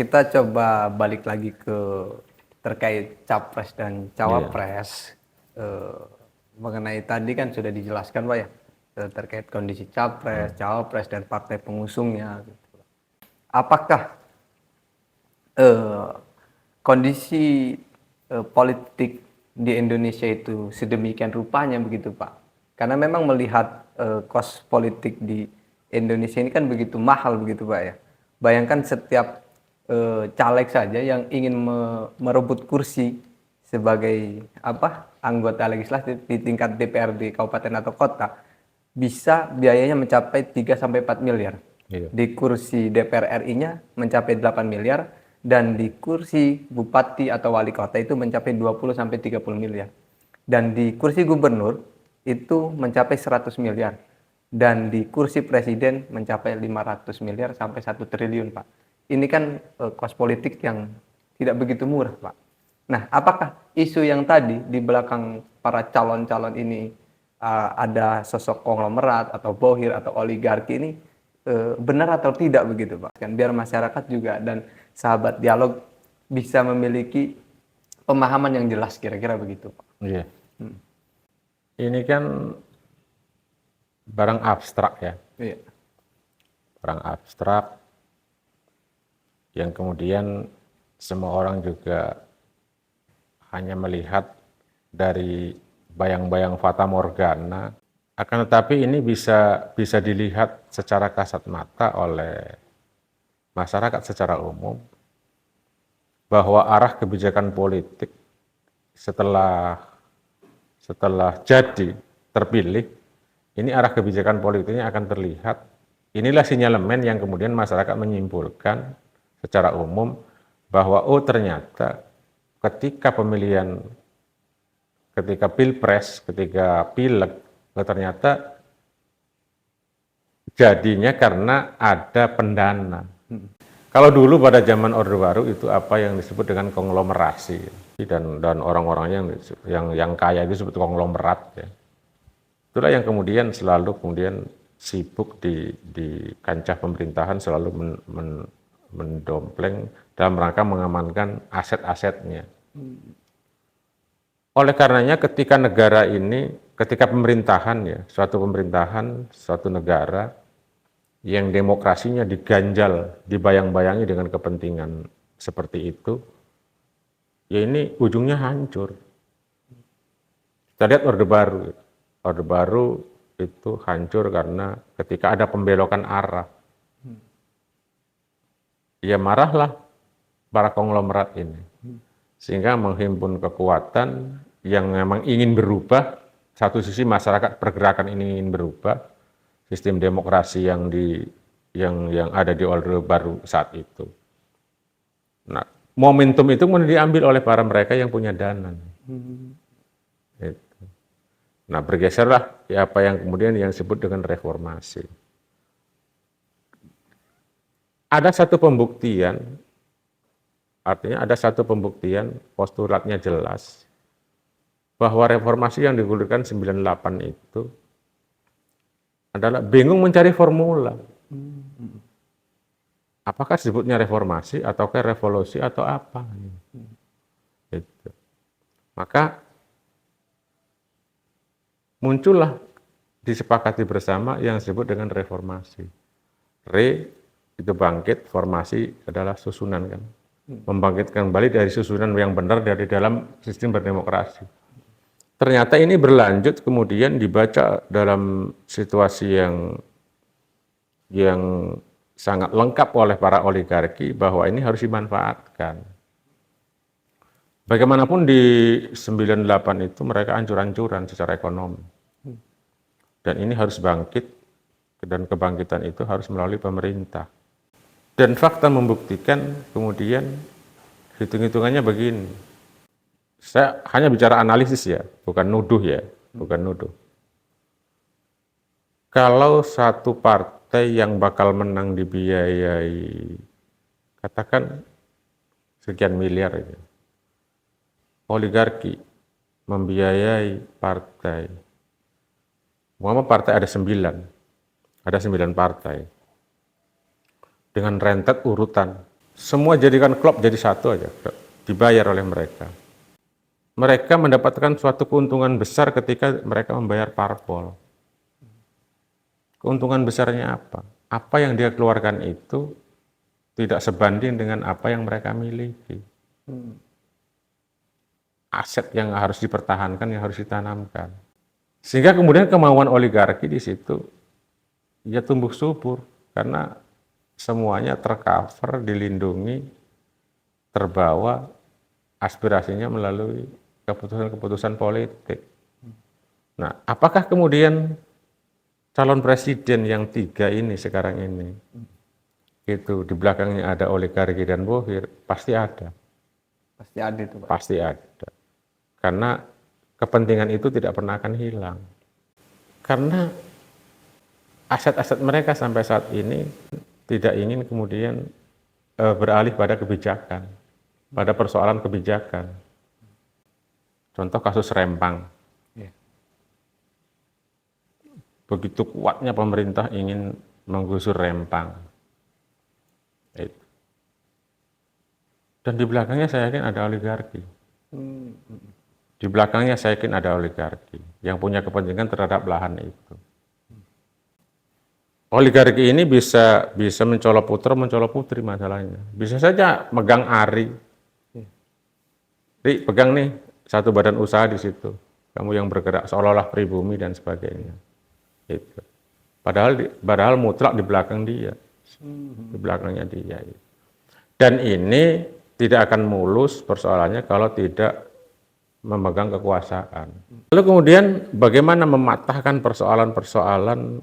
kita coba balik lagi ke terkait capres dan Iya. cawapres. Mengenai tadi kan sudah dijelaskan Pak ya, terkait kondisi capres, cawapres dan partai pengusungnya. Gitu. Apakah kondisi politik di Indonesia itu sedemikian rupanya begitu Pak? Karena memang melihat kos politik di Indonesia ini kan begitu mahal begitu Pak ya. Bayangkan setiap caleg saja yang ingin merebut kursi sebagai anggota legislatif di tingkat DPRD kabupaten atau kota bisa biayanya mencapai 3 sampai 4 miliar. Iya. Di kursi DPR RI-nya mencapai 8 miliar dan di kursi bupati atau wali kota itu mencapai 20 sampai 30 miliar. Dan di kursi gubernur itu mencapai 100 miliar. Dan di kursi presiden mencapai 500 miliar sampai 1 triliun, Pak. Ini kan kos politik yang tidak begitu murah, Pak. Nah, apakah isu yang tadi di belakang para calon-calon ini ada sosok konglomerat atau bohir atau oligarki ini benar atau tidak begitu Pak? Kan biar masyarakat juga dan sahabat dialog bisa memiliki pemahaman yang jelas kira-kira begitu Pak. Iya. Ini kan barang abstrak ya. Iya. Barang abstrak yang kemudian semua orang juga hanya melihat dari bayang-bayang fata morgana. Akan tetapi ini bisa dilihat secara kasat mata oleh masyarakat secara umum bahwa arah kebijakan politik setelah jadi terpilih, ini arah kebijakan politiknya akan terlihat. Inilah sinyalemen yang kemudian masyarakat menyimpulkan secara umum bahwa ternyata ketika pilpres, ketika pileg, ternyata jadinya karena ada pendana. Kalau dulu pada zaman Orde Baru itu apa yang disebut dengan konglomerasi dan orang-orangnya yang kaya itu disebut konglomerat ya. Itulah yang kemudian selalu sibuk di kancah pemerintahan selalu mendompleng dalam rangka mengamankan aset-asetnya. Oleh karenanya ketika pemerintahan suatu negara yang demokrasinya diganjal, dibayang-bayangi dengan kepentingan seperti itu, ya ini ujungnya hancur. Kita lihat Orde Baru. Orde Baru itu hancur karena ketika ada pembelokan arah. Ya marahlah para konglomerat ini. Sehingga menghimpun kekuatan yang memang ingin berubah. Satu sisi masyarakat pergerakan ini ingin berubah. Sistem demokrasi yang ada di Orde Baru saat itu. Nah, momentum itu kemudian diambil oleh para mereka yang punya dana. Itu. Nah, bergeserlah apa yang kemudian yang disebut dengan reformasi. Ada satu pembuktian, artinya ada satu pembuktian postulatnya jelas bahwa reformasi yang digulirkan 98 itu adalah bingung mencari formula. Apakah disebutnya reformasi ataukah revolusi atau apa? Gitu. Maka muncullah disepakati bersama yang disebut dengan reformasi. Itu bangkit, formasi adalah susunan kan. Membangkitkan kembali dari susunan yang benar dari dalam sistem berdemokrasi. Ternyata ini berlanjut kemudian dibaca dalam situasi yang sangat lengkap oleh para oligarki bahwa ini harus dimanfaatkan. Bagaimanapun di 98 itu mereka ancur-ancuran secara ekonomi. Dan ini harus bangkit dan kebangkitan itu harus melalui pemerintah. Dan fakta membuktikan kemudian hitung-hitungannya begini. Saya hanya bicara analisis ya, bukan nuduh ya, bukan nuduh. Kalau satu partai yang bakal menang dibiayai, katakan sekian miliar itu. Oligarki membiayai partai. Umpama partai ada 9 partai. Dengan rentet urutan semua jadikan klub jadi satu aja, dibayar oleh mereka. Mereka mendapatkan suatu keuntungan besar ketika mereka membayar parpol. Keuntungan besarnya apa? Apa yang dia keluarkan itu tidak sebanding dengan apa yang mereka miliki. Aset yang harus dipertahankan, yang harus ditanamkan. Sehingga kemudian kemauan oligarki di situ ya tumbuh subur karena semuanya tercover, dilindungi, terbawa aspirasinya melalui keputusan-keputusan politik. Nah, apakah kemudian calon presiden yang 3 ini sekarang ini itu di belakangnya ada oligarki dan bohir? Pasti ada. Pasti ada itu, Pak. Pasti ada. Karena kepentingan itu tidak pernah akan hilang. Karena aset-aset mereka sampai saat ini tidak ingin kemudian beralih pada kebijakan, pada persoalan kebijakan. Contoh kasus Rempang. Begitu kuatnya pemerintah ingin menggusur Rempang. Dan di belakangnya saya yakin ada oligarki. Di belakangnya saya yakin ada oligarki yang punya kepentingan terhadap lahan itu. Oligarki ini bisa mencolok putra, mencolok putri masalahnya. Bisa saja megang ARI. Ri, pegang nih satu badan usaha di situ. Kamu yang bergerak seolah-olah pribumi dan sebagainya. Itu. Padahal mutlak di belakang dia. Di belakangnya dia. Dan ini tidak akan mulus persoalannya kalau tidak memegang kekuasaan. Lalu kemudian bagaimana mematahkan persoalan-persoalan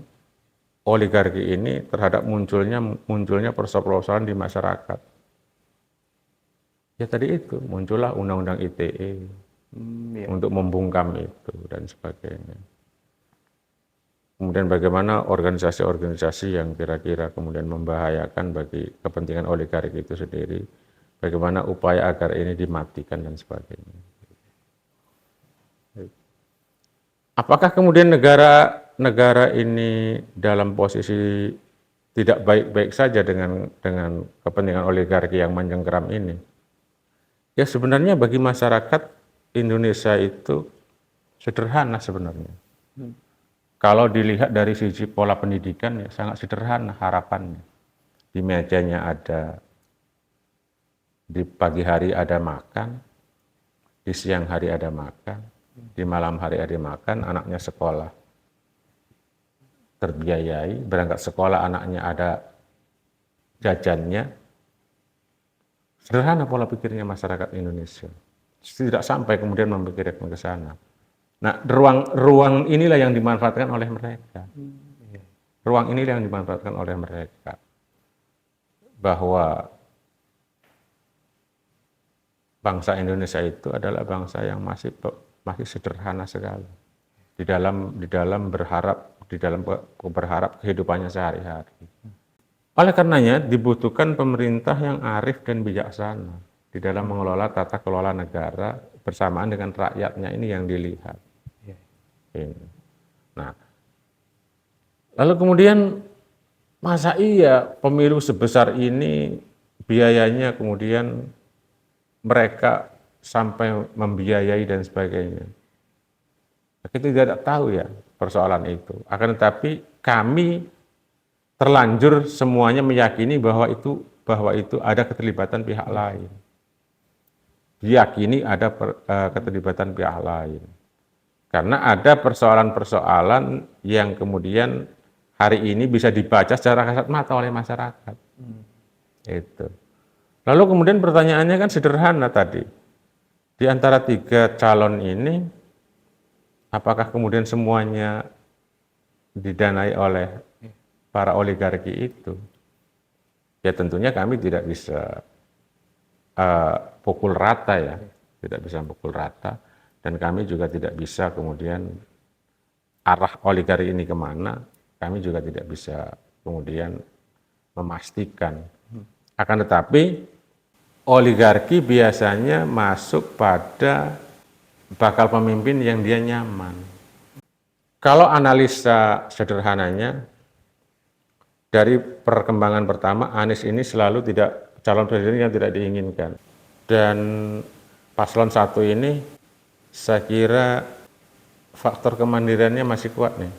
oligarki ini terhadap munculnya persoalan di masyarakat. Ya tadi itu, muncullah undang-undang ITE untuk membungkam itu dan sebagainya. Kemudian bagaimana organisasi-organisasi yang kira-kira kemudian membahayakan bagi kepentingan oligarki itu sendiri, bagaimana upaya agar ini dimatikan dan sebagainya. Apakah kemudian negara ini dalam posisi tidak baik-baik saja dengan kepentingan oligarki yang mencengkeram ini? Ya sebenarnya bagi masyarakat Indonesia itu sederhana sebenarnya. Kalau dilihat dari sisi pola pendidikan ya sangat sederhana harapannya. Di mejanya ada, di pagi hari ada makan, di siang hari ada makan, di malam hari ada makan, anaknya sekolah terbiayai, berangkat sekolah anaknya ada jajannya. Sederhana pola pikirnya masyarakat Indonesia. Tidak sampai kemudian memikirkan ke sana. Nah, ruang inilah yang dimanfaatkan oleh mereka. Ruang inilah yang dimanfaatkan oleh mereka. Bahwa bangsa Indonesia itu adalah bangsa yang masih sederhana sekali. Di dalam berharap kehidupannya sehari-hari. Oleh karenanya dibutuhkan pemerintah yang arif dan bijaksana di dalam mengelola tata kelola negara bersamaan dengan rakyatnya ini yang dilihat. Nah, lalu kemudian masa iya pemilu sebesar ini biayanya kemudian mereka sampai membiayai dan sebagainya. Kita tidak tahu ya persoalan itu. Akan tetapi kami terlanjur semuanya meyakini bahwa itu ada keterlibatan pihak lain. Diyakini ada keterlibatan pihak lain. Karena ada persoalan-persoalan yang kemudian hari ini bisa dibaca secara kasat mata oleh masyarakat. Itu. Lalu kemudian pertanyaannya kan sederhana tadi. Di antara 3 calon ini, apakah kemudian semuanya didanai oleh para oligarki itu? Ya tentunya kami tidak bisa pukul rata ya, tidak bisa pukul rata. Dan kami juga tidak bisa kemudian arah oligarki ini kemana, kami juga tidak bisa kemudian memastikan. Akan tetapi oligarki biasanya masuk pada bakal pemimpin yang dia nyaman. Kalau analisa sederhananya, dari perkembangan pertama, Anies ini selalu tidak calon presiden yang tidak diinginkan. Dan paslon 1 ini saya kira faktor kemandiriannya masih kuat nih.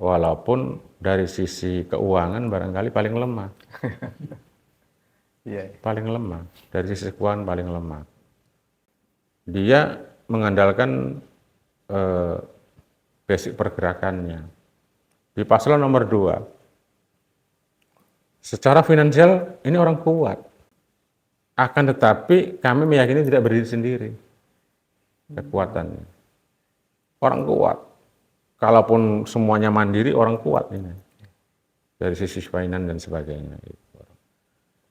Walaupun dari sisi keuangan barangkali paling lemah. Iya. Paling lemah. Dari sisi keuangan paling lemah. Dia mengandalkan basic pergerakannya. Di paslon nomor 2, secara finansial ini orang kuat. Akan tetapi kami meyakini tidak berdiri sendiri kekuatannya. Orang kuat. Kalaupun semuanya mandiri, orang kuat ini. Dari sisi finance dan sebagainya.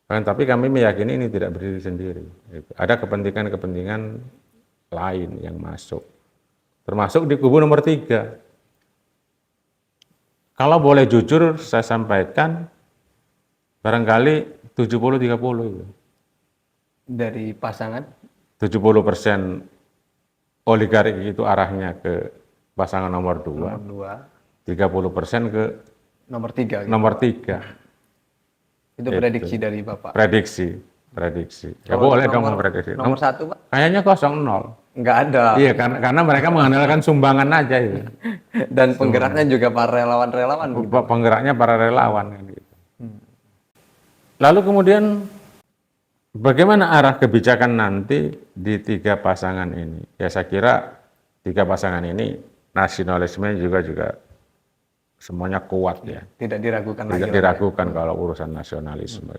Tapi kami meyakini ini tidak berdiri sendiri. Ada kepentingan-kepentingan lain yang masuk. Termasuk di kubu nomor 3. Kalau boleh jujur, saya sampaikan, barangkali 70-30 itu. Dari pasangan? 70% oligarki itu arahnya ke pasangan nomor 2. Nomor 2. 30% ke Nomor 3. Gitu. nomor 3. Itu prediksi dari Bapak? Prediksi. Ya Kalau boleh dong nomor- memprediksi. Nomor 1, Pak? Kayaknya 0-0. Nggak ada. Iya, karena mereka mengandalkan sumbangan aja itu. Dan penggeraknya juga para relawan-relawan. Gitu. Penggeraknya para relawan kan gitu. Lalu kemudian bagaimana arah kebijakan nanti di 3 pasangan ini? Ya saya kira 3 pasangan ini nasionalisme juga semuanya kuat ya. Tidak diragukan lagi. Tidak diragukan kalau urusan nasionalisme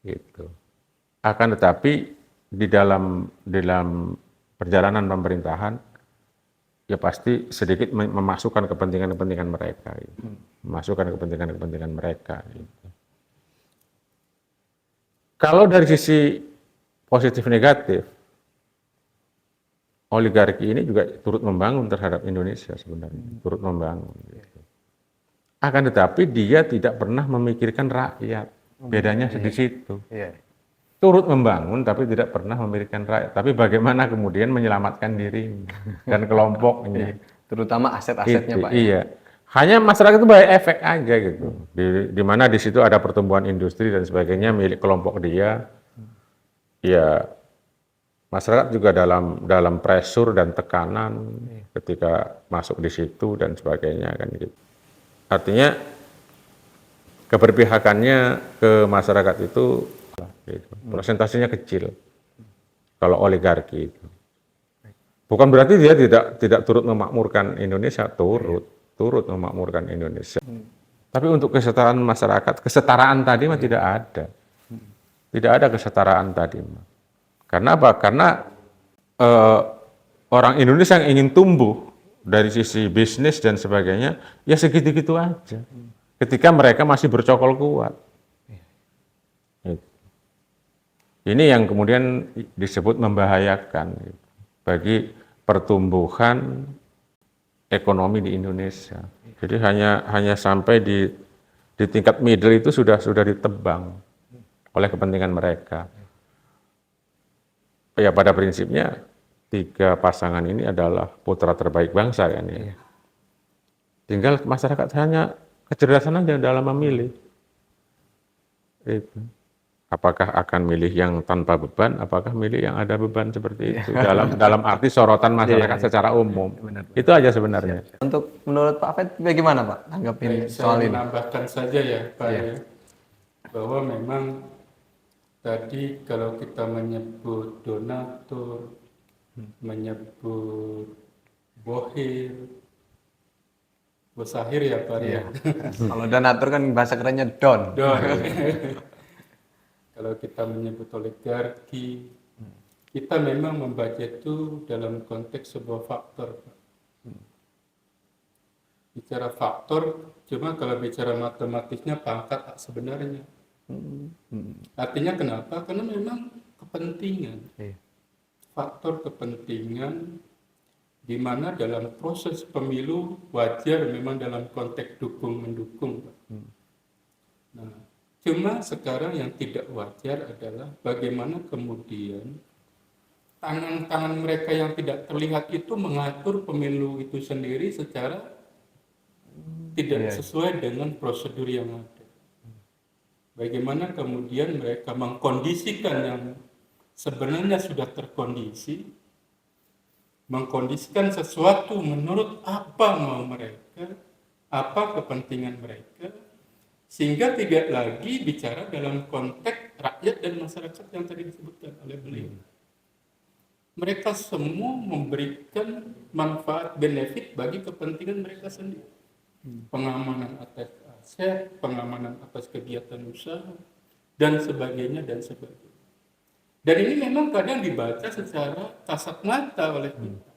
gitu. Akan tetapi di dalam perjalanan pemerintahan ya pasti sedikit memasukkan kepentingan-kepentingan mereka, gitu. Memasukkan kepentingan-kepentingan mereka. Gitu. Kalau dari sisi positif negatif, oligarki ini juga turut membangun terhadap Indonesia sebenarnya, turut membangun. Gitu. Akan tetapi dia tidak pernah memikirkan rakyat, bedanya di situ. Iya. Turut membangun tapi tidak pernah memikirkan rakyat. Tapi bagaimana kemudian menyelamatkan diri dan kelompoknya. Terutama aset-asetnya, Pak. Iya. Hanya masyarakat itu banyak efek aja gitu. Di mana di situ ada pertumbuhan industri dan sebagainya milik kelompok dia. Ya masyarakat juga dalam pressure dan tekanan ketika masuk di situ dan sebagainya kan gitu. Artinya keberpihakannya ke masyarakat itu gitu. Persentasenya kecil kalau oligarki itu. Bukan berarti dia tidak turut memakmurkan Indonesia, turut memakmurkan Indonesia. Tapi untuk kesetaraan masyarakat, kesetaraan tadi mah tidak ada. Tidak ada kesetaraan tadi mah. Karena apa? Karena orang Indonesia yang ingin tumbuh dari sisi bisnis dan sebagainya, ya segitu-gitu aja. Ketika mereka masih bercokol kuat. Ini yang kemudian disebut membahayakan bagi pertumbuhan ekonomi di Indonesia. Jadi hanya sampai di tingkat middle itu sudah ditebang oleh kepentingan mereka. Ya pada prinsipnya 3 pasangan ini adalah putra terbaik bangsa kan ya. Tinggal masyarakat hanya kecerdasan aja dalam memilih. Itu. Apakah akan milih yang tanpa beban, apakah milih yang ada beban seperti itu dalam arti sorotan masyarakat secara umum. Benar. Itu aja sebenarnya. Untuk menurut Pak Fed bagaimana, Pak, tanggapin soal Saya ini? menambahkan saja ya Pak ya, bahwa memang tadi kalau kita menyebut donatur, menyebut bohir, bosahir ya Pak ya. Kalau donatur kan bahasa kerennya don. Kalau kita menyebut oligarki, kita memang membaca itu dalam konteks sebuah faktor. Bicara faktor, cuma kalau bicara matematisnya pangkat sebenarnya. Artinya kenapa? Karena memang kepentingan. Faktor kepentingan di mana dalam proses pemilu wajar memang dalam konteks dukung-mendukung. Nah, cuma sekarang yang tidak wajar adalah bagaimana kemudian tangan-tangan mereka yang tidak terlihat itu mengatur pemilu itu sendiri secara tidak sesuai dengan prosedur yang ada. Bagaimana kemudian mereka mengkondisikan yang sebenarnya sudah terkondisi, mengkondisikan sesuatu menurut apa mau mereka, apa kepentingan mereka, sehingga tidak lagi bicara dalam konteks rakyat dan masyarakat yang tadi disebutkan oleh beliau. Mereka semua memberikan manfaat benefit bagi kepentingan mereka sendiri. Pengamanan atas aset, pengamanan atas kegiatan usaha, dan sebagainya, dan sebagainya. Dan ini memang kadang dibaca secara kasat mata oleh kita.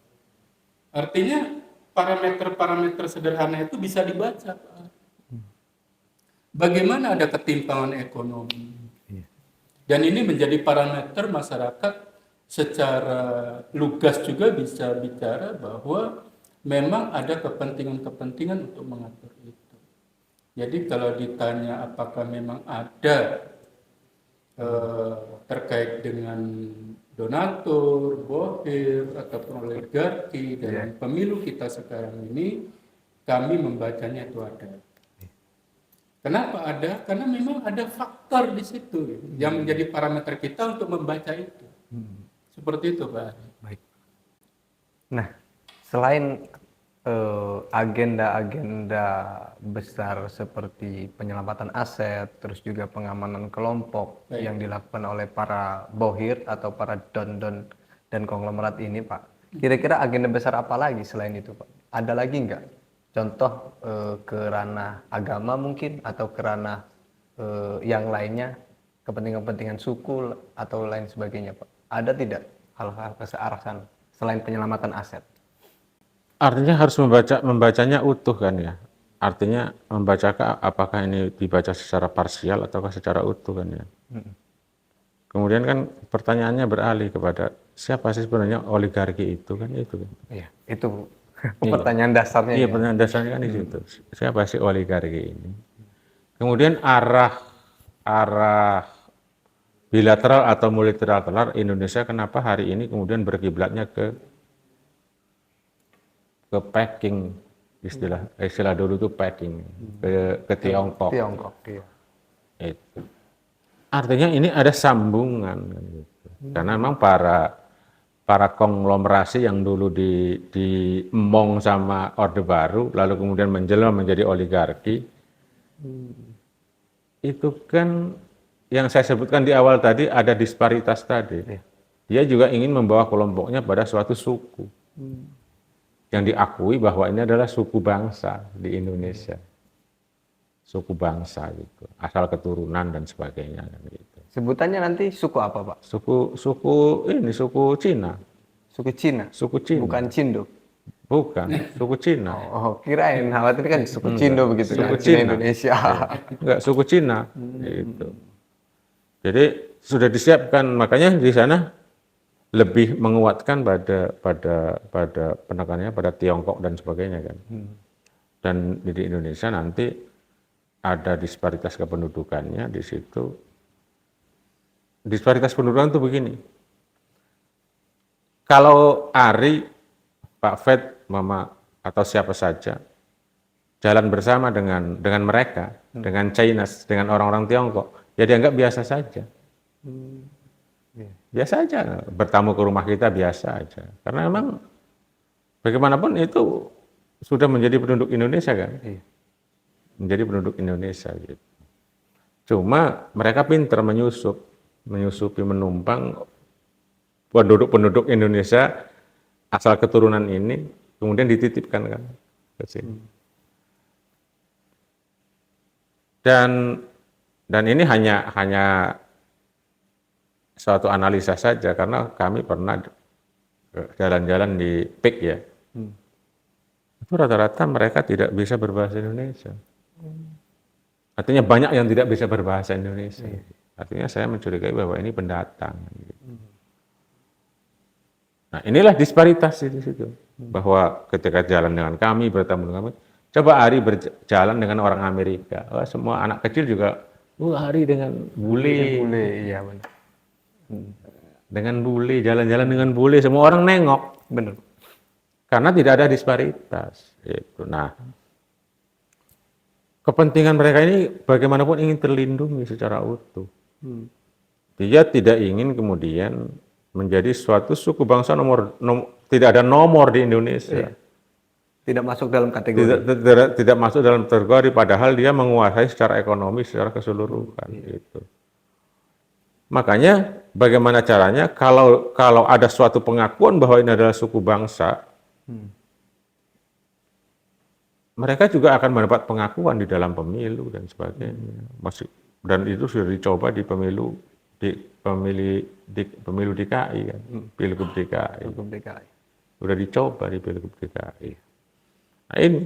Artinya parameter-parameter sederhana itu bisa dibaca. Bagaimana ada ketimpangan ekonomi. Dan ini menjadi parameter masyarakat secara lugas juga bisa bicara bahwa memang ada kepentingan-kepentingan untuk mengatur itu. Jadi kalau ditanya apakah memang ada terkait dengan donatur, bohir, ataupun oligarki dalam pemilu kita sekarang ini, kami membacanya itu ada. Kenapa ada? Karena memang ada faktor di situ yang menjadi parameter kita untuk membaca itu. Seperti itu, Pak Ari. Baik. Nah, selain agenda-agenda besar seperti penyelamatan aset, terus juga pengamanan kelompok yang dilakukan oleh para bohir atau para don-don dan konglomerat ini, Pak. Kira-kira agenda besar apa lagi selain itu, Pak? Ada lagi nggak? Contoh ke ranah agama mungkin atau ke ranah yang lainnya, kepentingan-kepentingan suku atau lain sebagainya, Pak. Ada tidak hal-hal ke arah sana selain penyelamatan aset? Artinya harus membacanya utuh kan ya. Artinya membaca apakah ini dibaca secara parsial ataukah secara utuh kan ya. Kemudian kan pertanyaannya beralih kepada siapa sih sebenarnya oligarki itu kan itu kan. Iya, itu pertanyaan dasarnya. Iya, ya. pertanyaan dasarnya kan di situ. Siapa sih oligarki ini? Kemudian arah bilateral atau multilateral Indonesia kenapa hari ini kemudian berkiblatnya ke Peking, istilah dulu itu Peking, ke Tiongkok. Tiongkok, iya. Itu. Artinya ini ada sambungan kan gitu. Karena memang para konglomerasi yang dulu diemong sama Orde Baru lalu kemudian menjelma menjadi oligarki, itu kan yang saya sebutkan di awal tadi ada disparitas tadi. Dia juga ingin membawa kelompoknya pada suatu suku yang diakui bahwa ini adalah suku bangsa di Indonesia, suku bangsa gitu, asal keturunan dan sebagainya gitu. Sebutannya nanti suku apa, Pak? Suku Cina. Suku Cina. Suku Cina. Bukan Cindo. Bukan, suku Cina. Oh, kirain khawatir kan suku Cindo begitu Suku kan, Cina. Indonesia. Enggak, suku Cina. Gitu. Jadi sudah disiapkan, makanya di sana lebih menguatkan pada penekanannya pada Tiongkok dan sebagainya kan. Dan di Indonesia nanti ada disparitas kependudukannya di situ. Disparitas pendudukan itu begini. Kalau Ari, Pak Fed, Mama atau siapa saja jalan bersama dengan mereka, dengan China, dengan orang-orang Tiongkok, ya dianggap biasa saja. Biasa aja, bertamu ke rumah kita biasa aja. Karena memang bagaimanapun itu sudah menjadi penduduk Indonesia kan, menjadi penduduk Indonesia gitu. Cuma mereka pintar menyusupi, menumpang penduduk Indonesia asal keturunan ini, kemudian dititipkan kan ke sini. Dan ini hanya suatu analisa saja, karena kami pernah jalan-jalan di PIK ya. Itu rata-rata mereka tidak bisa berbahasa Indonesia. Artinya banyak yang tidak bisa berbahasa Indonesia. Artinya saya mencurigai bahwa ini pendatang. Nah, inilah disparitas di situ. Bahwa ketika jalan dengan kami, bertemu dengan kami, coba Ari berjalan dengan orang Amerika. Oh, semua anak kecil juga, Ari dengan bule. Iya benar. Dengan bule, jalan-jalan dengan bule, semua orang nengok. Benar. Karena tidak ada disparitas. Gitu. Nah, kepentingan mereka ini bagaimanapun ingin terlindungi secara utuh. Dia tidak ingin kemudian menjadi suatu suku bangsa tidak ada nomor di Indonesia. Iya. Tidak masuk dalam kategori. Tidak masuk dalam kategori, padahal dia menguasai secara ekonomi secara keseluruhan. Gitu. Makanya bagaimana caranya kalau ada suatu pengakuan bahwa ini adalah suku bangsa, mereka juga akan mendapat pengakuan di dalam pemilu dan sebagainya. Dan itu sudah dicoba di pemilu DKI kan, Pilgub DKI. Pilgub DKI. Sudah dicoba di Pilgub DKI. Nah ini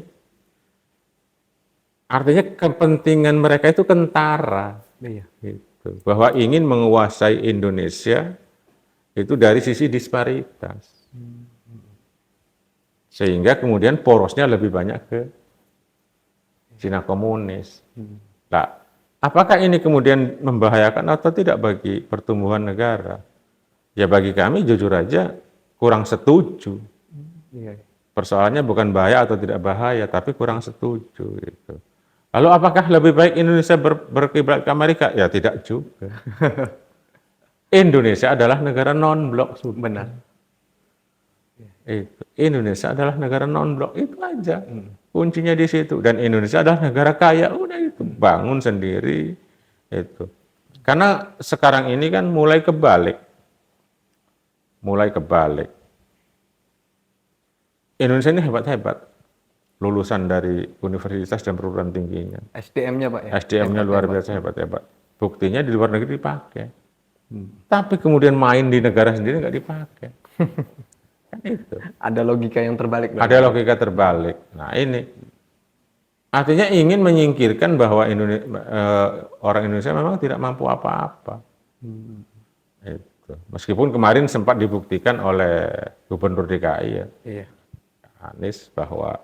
artinya kepentingan mereka itu kentara. Iya. Gitu. Bahwa ingin menguasai Indonesia itu dari sisi disparitas. Sehingga kemudian porosnya lebih banyak ke Cina komunis. Nah, apakah ini kemudian membahayakan atau tidak bagi pertumbuhan negara? Ya bagi kami jujur aja kurang setuju. Iya. Persoalannya bukan bahaya atau tidak bahaya, tapi kurang setuju. Gitu. Lalu apakah lebih baik Indonesia berkiblat ke Amerika? Ya tidak juga. Indonesia adalah negara non-blok. Benar. Indonesia adalah negara non-blok, itu aja. Kuncinya di situ. Dan Indonesia adalah negara kaya, udah itu. Bangun sendiri. Itu. Karena sekarang ini kan mulai kebalik. Indonesia ini hebat-hebat. Lulusan dari universitas dan perguruan tingginya. SDM-nya Pak ya? SDM-nya luar biasa hebat-hebat. Buktinya di luar negeri dipakai. Tapi kemudian main di negara sendiri nggak dipakai. Kan itu. Ada logika yang terbalik. Ada logika terbalik. Nah ini. Artinya ingin menyingkirkan bahwa orang Indonesia memang tidak mampu apa-apa. Itu. Meskipun kemarin sempat dibuktikan oleh Gubernur DKI ya. Iya. Anies bahwa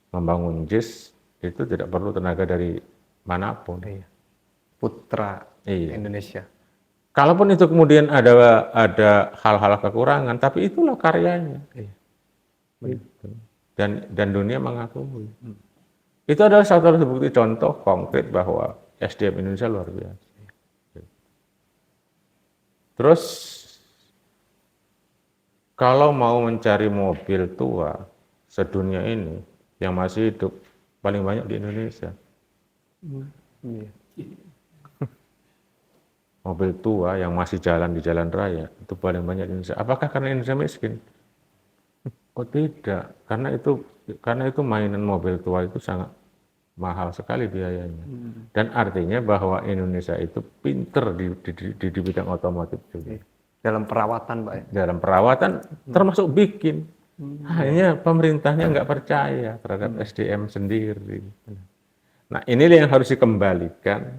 membangun JIS itu tidak perlu tenaga dari manapun. Iya. Putra Indonesia. Kalaupun itu kemudian ada hal-hal kekurangan, tapi itulah karyanya. Iya. Gitu. Dan dunia mengakui. Itu adalah satu bukti contoh konkret bahwa SDM Indonesia luar biasa. Terus kalau mau mencari mobil tua sedunia ini yang masih hidup paling banyak di Indonesia. Iya. Mobil tua yang masih jalan di jalan raya itu paling banyak di Indonesia. Apakah karena Indonesia miskin? Oh tidak, karena itu mainan mobil tua itu sangat mahal sekali biayanya. Dan artinya bahwa Indonesia itu pinter di bidang otomotif juga. Dalam perawatan Pak ya? Dalam perawatan termasuk bikin. Hanya pemerintahnya nggak percaya terhadap SDM sendiri. Nah inilah yang harus dikembalikan.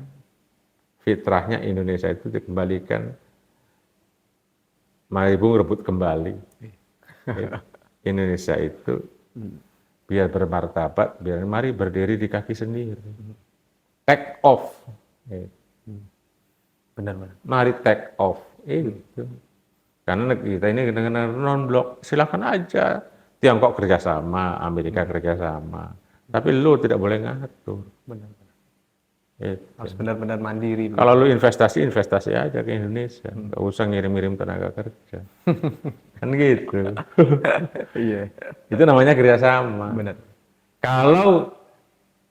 Fitrahnya Indonesia itu dikembalikan. Mari Bung rebut kembali. Indonesia itu biar bermartabat, mari berdiri di kaki sendiri. Take off. Benar-benar. Mari take off. Itu. Karena kita ini negara non-blok, silakan aja. Tiongkok kerjasama, Amerika kerjasama. Tapi lu tidak boleh ngatur. Benar-benar. Harus benar-benar mandiri. Kalau lu investasi aja ke Indonesia. Nggak usah ngirim-ngirim tenaga kerja. Kan gitu. Iya. Itu namanya kerjasama. Benar. Kalau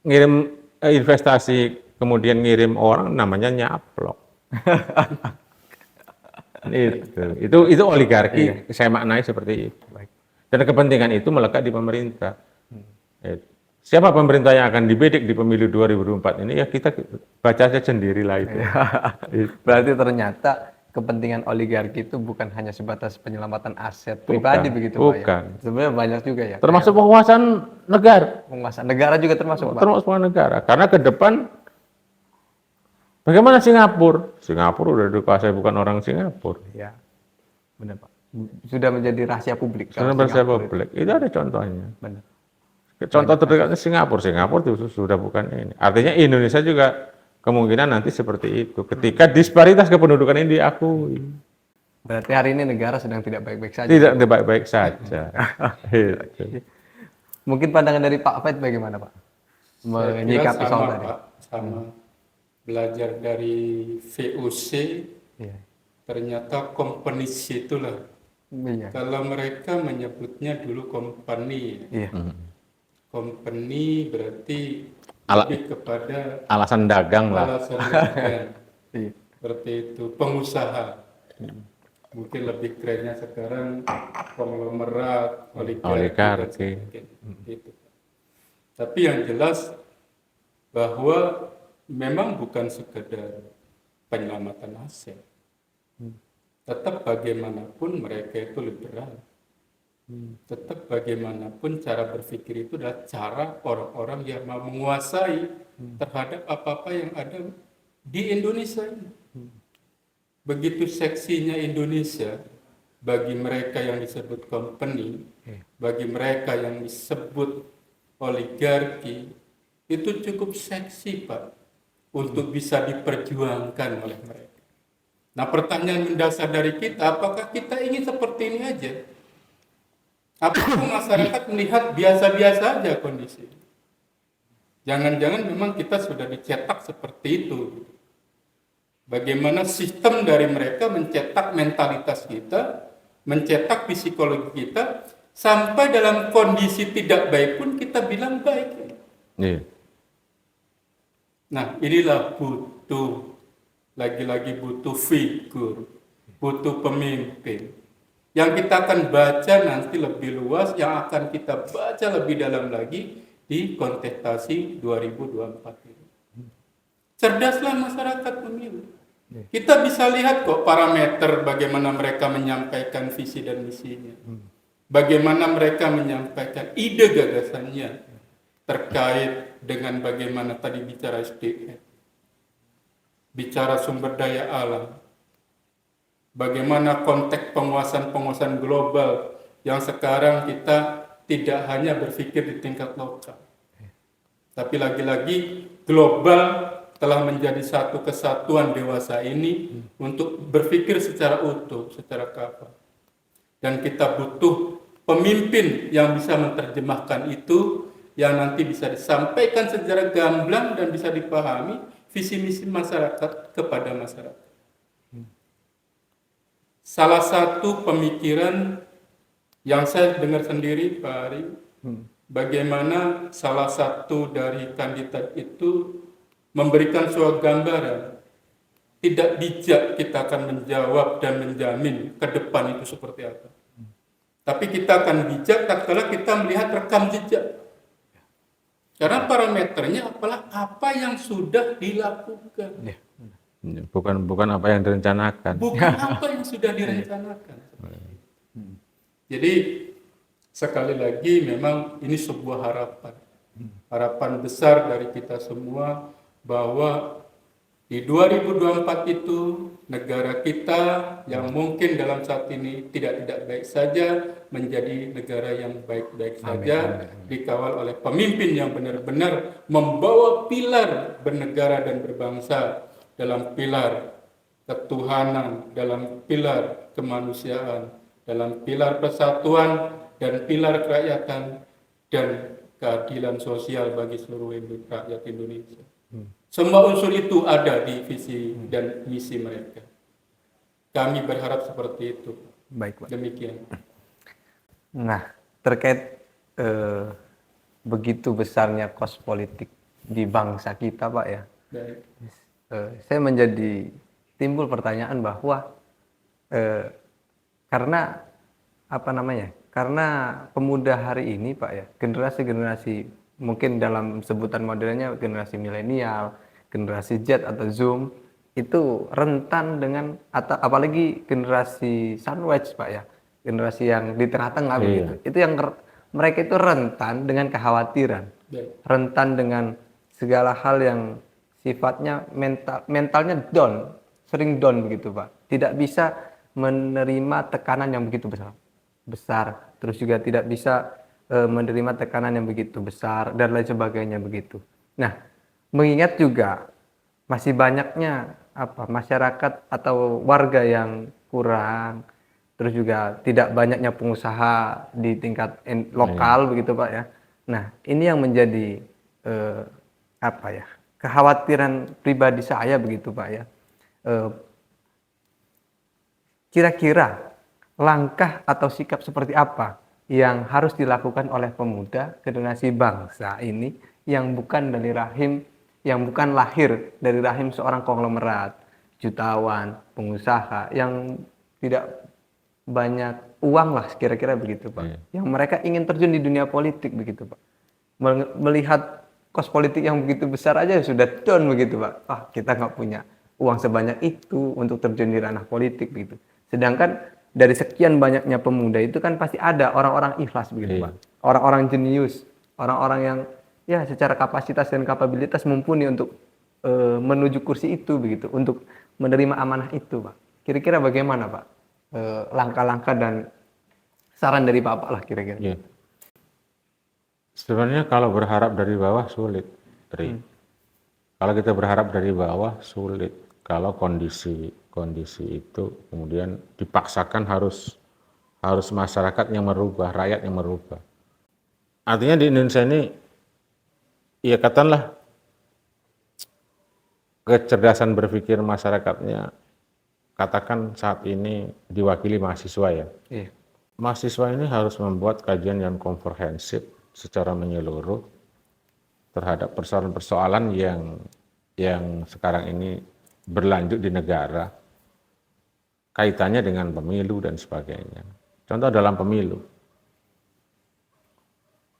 ngirim investasi kemudian ngirim orang namanya nyaplok. Itu oligarki. Saya maknai seperti itu. Dan kepentingan itu melekat di pemerintah. Siapa pemerintah yang akan dibidik di pemilu 2024 ini, ya kita baca aja sendiri lah itu. Berarti ternyata kepentingan oligarki itu bukan hanya sebatas penyelamatan aset pribadi begitu Pak ya? Sebenarnya banyak juga ya. Termasuk penguasaan negara. Penguasaan negara juga termasuk Pak? Termasuk penguasaan negara. Karena ke depan, bagaimana Singapura? Singapura udah dikuasai bukan orang Singapura. Ya, benar Pak. Sudah menjadi rahasia publik. Sudah rahasia publik. Itu ada contohnya. Benar. Contoh terdekatnya Singapura itu sudah bukan ini. Artinya Indonesia juga kemungkinan nanti seperti itu. Ketika disparitas kependudukan ini diakui. Berarti hari ini negara sedang tidak baik-baik saja. Tidak baik-baik saja. Mungkin pandangan dari Pak Faid bagaimana Pak? Saya kira menyikapi soal sama tadi. Pak, sama belajar dari VOC, Iya. ternyata companies itulah. Iya. Kalau mereka menyebutnya dulu company, Iya. company berarti Ala- lebih kepada Alasan dagang lah. alasan dagang. Iya. Seperti itu, pengusaha. Mungkin lebih kerennya sekarang konglomerat, oligarki, dan Oligarki. sebagainya. Gitu. Tapi yang jelas bahwa memang bukan sekedar penyelamatan aset. Tetap bagaimanapun mereka itu liberal. Tetap bagaimanapun cara berpikir itu adalah cara orang-orang yang mau menguasai terhadap apa-apa yang ada di Indonesia ini. Begitu seksinya Indonesia, bagi mereka yang disebut company, bagi mereka yang disebut oligarki, itu cukup seksi Pak, untuk bisa diperjuangkan oleh mereka. Nah, pertanyaan mendasar dari kita, apakah kita ingin seperti ini aja? Apakah masyarakat melihat biasa-biasa aja kondisi? Jangan-jangan memang kita sudah dicetak seperti itu. Bagaimana sistem dari mereka mencetak mentalitas kita, mencetak psikologi kita, sampai dalam kondisi tidak baik pun kita bilang baik. Iya. Nah, inilah butuh, lagi-lagi butuh figur, butuh pemimpin. Yang kita akan baca nanti lebih luas, yang akan kita baca lebih dalam lagi di kontestasi 2024 ini. Cerdaslah masyarakat pemilu. Kita bisa lihat kok parameter bagaimana mereka menyampaikan visi dan misinya. Bagaimana mereka menyampaikan ide gagasannya terkait dengan bagaimana tadi bicara SDM, bicara sumber daya alam, bagaimana konteks penguasaan global yang sekarang kita tidak hanya berpikir di tingkat lokal, tapi lagi-lagi global telah menjadi satu kesatuan dewasa ini untuk berpikir secara utuh, secara kapal. Dan kita butuh pemimpin yang bisa menerjemahkan itu, yang nanti bisa disampaikan secara gamblang dan bisa dipahami visi misi masyarakat kepada masyarakat. Salah satu pemikiran yang saya dengar sendiri Pak Ari, bagaimana salah satu dari kandidat itu memberikan suatu gambaran, tidak bijak kita akan menjawab dan menjamin ke depan itu seperti apa. Tapi kita akan bijak tatkala kita melihat rekam jejak. Karena parameternya apalah apa yang sudah dilakukan. Bukan apa yang direncanakan. Bukan apa yang sudah direncanakan. Jadi sekali lagi memang ini sebuah harapan. Harapan besar dari kita semua bahwa di 2024 itu negara kita yang mungkin dalam saat ini tidak baik saja menjadi negara yang baik-baik saja, dikawal oleh pemimpin yang benar-benar membawa pilar bernegara dan berbangsa dalam pilar ketuhanan, dalam pilar kemanusiaan, dalam pilar persatuan dan pilar kerakyatan dan keadilan sosial bagi seluruh rakyat Indonesia. Semua unsur itu ada di visi dan misi mereka. Kami berharap seperti itu. Baik, Pak. Demikian. Nah, terkait begitu besarnya kos politik di bangsa kita, Pak ya, Baik. saya menjadi timbul pertanyaan bahwa karena apa namanya? Karena pemuda hari ini, Pak ya, generasi-generasi mungkin dalam sebutan modelnya generasi milenial, generasi Z atau Zoom itu rentan dengan atau apalagi generasi sandwich Pak ya, generasi yang di tengah-tengah begitu. Itu yang mereka itu rentan dengan kekhawatiran, rentan dengan segala hal yang sifatnya mentalnya down, sering down begitu Pak. Tidak bisa menerima tekanan yang begitu besar, terus juga tidak bisa menerima tekanan yang begitu besar dan lain sebagainya begitu. Nah, mengingat juga masih banyaknya masyarakat atau warga yang kurang, terus juga tidak banyaknya pengusaha di tingkat lokal begitu Pak ya. Nah, ini yang menjadi eh, apa ya, kekhawatiran pribadi saya begitu Pak ya. Eh, Kira-kira langkah atau sikap seperti apa yang harus dilakukan oleh pemuda generasi bangsa ini yang bukan dari rahim, yang bukan lahir dari rahim seorang konglomerat, jutawan, pengusaha yang tidak banyak uang lah kira-kira begitu Pak. Iya. Yang mereka ingin terjun di dunia politik begitu Pak. Melihat kos politik yang begitu besar aja sudah down begitu Pak. Ah, kita nggak punya uang sebanyak itu untuk terjun di ranah politik begitu. Sedangkan dari sekian banyaknya pemuda itu kan pasti ada orang-orang ikhlas begitu Iya. Pak. Orang-orang jenius, orang-orang yang ya secara kapasitas dan kapabilitas mumpuni untuk menuju kursi itu begitu, untuk menerima amanah itu Pak. Kira-kira bagaimana Pak? Langkah-langkah dan saran dari Bapak lah kira-kira. Iya. Sebenarnya kalau berharap dari bawah sulit, Tri. Kalau kita berharap dari bawah sulit. Kalau kondisi itu kemudian dipaksakan harus masyarakat yang merubah, rakyat yang merubah. Artinya di Indonesia ini, ya katakanlah kecerdasan berpikir masyarakatnya, katakan saat ini diwakili mahasiswa ya. Iya. Mahasiswa ini harus membuat kajian yang komprehensif secara menyeluruh terhadap persoalan-persoalan yang sekarang ini berlanjut di negara, kaitannya dengan pemilu dan sebagainya. Contoh dalam pemilu,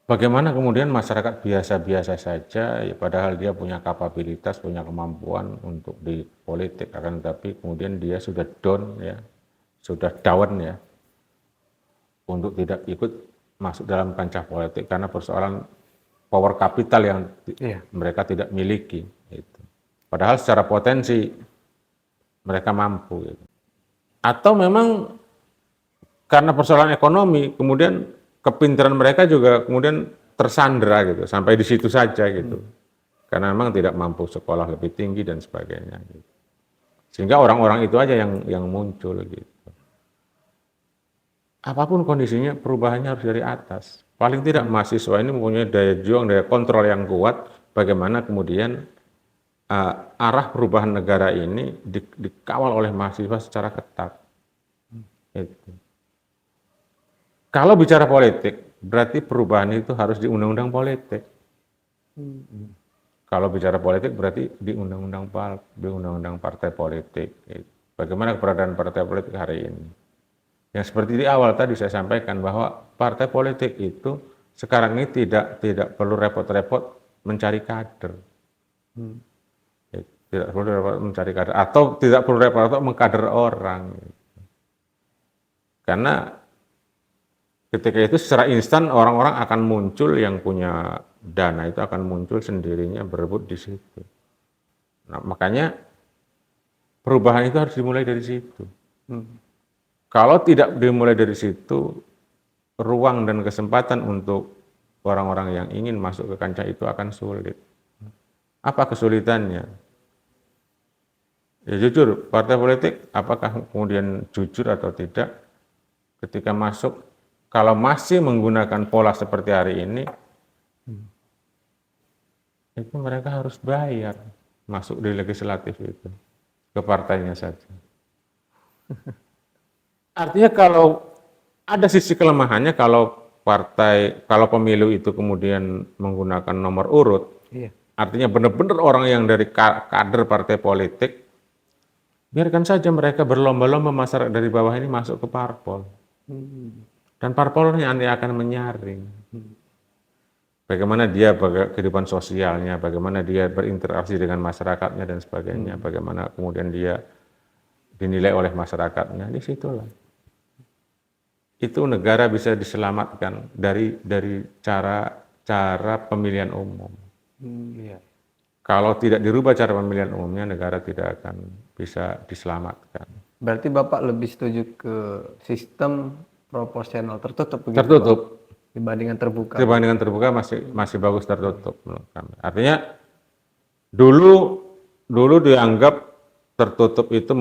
bagaimana kemudian masyarakat biasa-biasa saja, ya padahal dia punya kapabilitas, punya kemampuan untuk di politik, akan tetapi kemudian dia sudah down ya, untuk tidak ikut masuk dalam kancah politik karena persoalan power capital yang mereka tidak miliki. Gitu. Padahal secara potensi mereka mampu. Gitu. Atau memang karena persoalan ekonomi, kemudian kepintaran mereka juga kemudian tersandera gitu, sampai di situ saja gitu. Karena memang tidak mampu sekolah lebih tinggi dan sebagainya. Gitu. Sehingga orang-orang itu aja yang muncul gitu. Apapun kondisinya, perubahannya harus dari atas. Paling tidak mahasiswa ini mempunyai daya juang, daya kontrol yang kuat, bagaimana kemudian arah perubahan negara ini dikawal oleh mahasiswa secara ketat. Itu. Kalau bicara politik, berarti perubahan itu harus di undang-undang politik. Kalau bicara politik berarti di undang-undang partai politik. Bagaimana keberadaan partai politik hari ini? Yang seperti di awal tadi saya sampaikan bahwa partai politik itu sekarang ini tidak perlu repot-repot mencari kader. Tidak perlu repot mencari kader atau tidak perlu repot-repot mengkader orang. Karena ketika itu secara instan orang-orang akan muncul yang punya dana itu akan muncul sendirinya berebut di situ. Nah, makanya perubahan itu harus dimulai dari situ. Kalau tidak dimulai dari situ, ruang dan kesempatan untuk orang-orang yang ingin masuk ke kancah itu akan sulit. Apa kesulitannya? Ya jujur, partai politik apakah kemudian jujur atau tidak ketika masuk, kalau masih menggunakan pola seperti hari ini, itu mereka harus bayar masuk di legislatif itu, ke partainya saja. Artinya kalau ada sisi kelemahannya kalau pemilu itu kemudian menggunakan nomor urut, artinya benar-benar orang yang dari kader partai politik, biarkan saja mereka berlomba-lomba masyarakat dari bawah ini masuk ke parpol. Dan parpolnya nanti akan menyaring. Bagaimana dia kehidupan sosialnya, bagaimana dia berinteraksi dengan masyarakatnya dan sebagainya, bagaimana kemudian dia dinilai oleh masyarakatnya, disitulah. Itu negara bisa diselamatkan dari cara pemilihan umum. Kalau tidak dirubah cara pemilihan umumnya, negara tidak akan bisa diselamatkan. Berarti Bapak lebih setuju ke sistem proporsional tertutup begitu, Tertutup. Pak? Dibandingkan terbuka. Dibandingkan terbuka masih bagus tertutup. Artinya dulu dianggap tertutup itu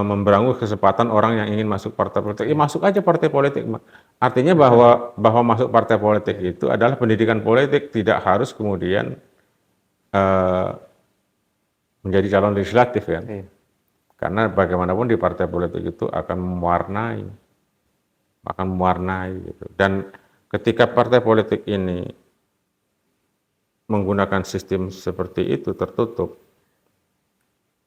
memberangus kesempatan orang yang ingin masuk partai politik. Ya masuk aja partai politik. Artinya bahwa masuk partai politik itu adalah pendidikan politik, tidak harus kemudian eh, menjadi calon legislatif kan. Iya. Karena bagaimanapun di partai politik itu akan mewarnai gitu. Dan ketika partai politik ini menggunakan sistem seperti itu tertutup,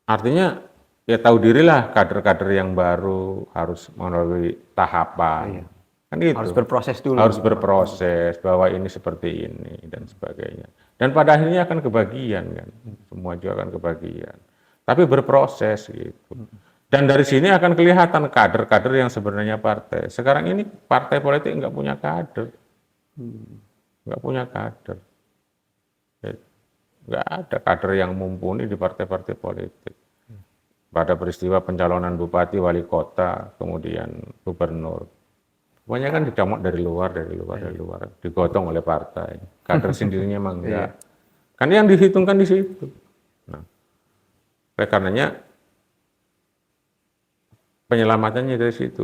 artinya ya tahu dirilah kader-kader yang baru harus melalui tahapan. Iya. Kan gitu. Harus berproses dulu. Harus berproses bahwa ini seperti ini dan sebagainya. Dan pada akhirnya akan kebagian kan. Semua juga akan kebagian. Tapi berproses gitu. Dan dari sini akan kelihatan kader-kader yang sebenarnya partai. Sekarang ini partai politik nggak punya kader. Nggak punya kader. Nggak ada kader yang mumpuni di partai-partai politik. Pada peristiwa pencalonan bupati, wali kota, kemudian gubernur. Semuanya kan dicamuk dari luar, digotong oleh partai. Kader sendirinya emang enggak. Kan yang dihitungkan di situ. Nah, oleh karenanya penyelamatannya dari situ.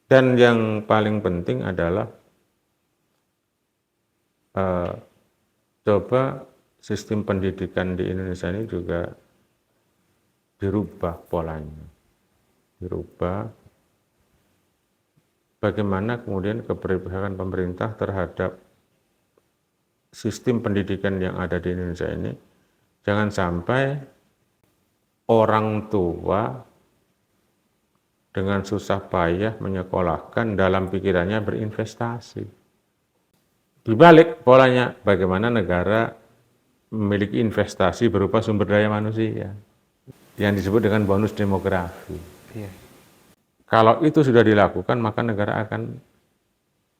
Dan yang paling penting adalah coba sistem pendidikan di Indonesia ini juga dirubah polanya. Dirubah. Bagaimana kemudian keberpihakan pemerintah terhadap sistem pendidikan yang ada di Indonesia ini, jangan sampai orang tua dengan susah payah menyekolahkan dalam pikirannya berinvestasi. Dibalik polanya, bagaimana negara memiliki investasi berupa sumber daya manusia yang disebut dengan bonus demografi. Iya. Kalau itu sudah dilakukan, maka negara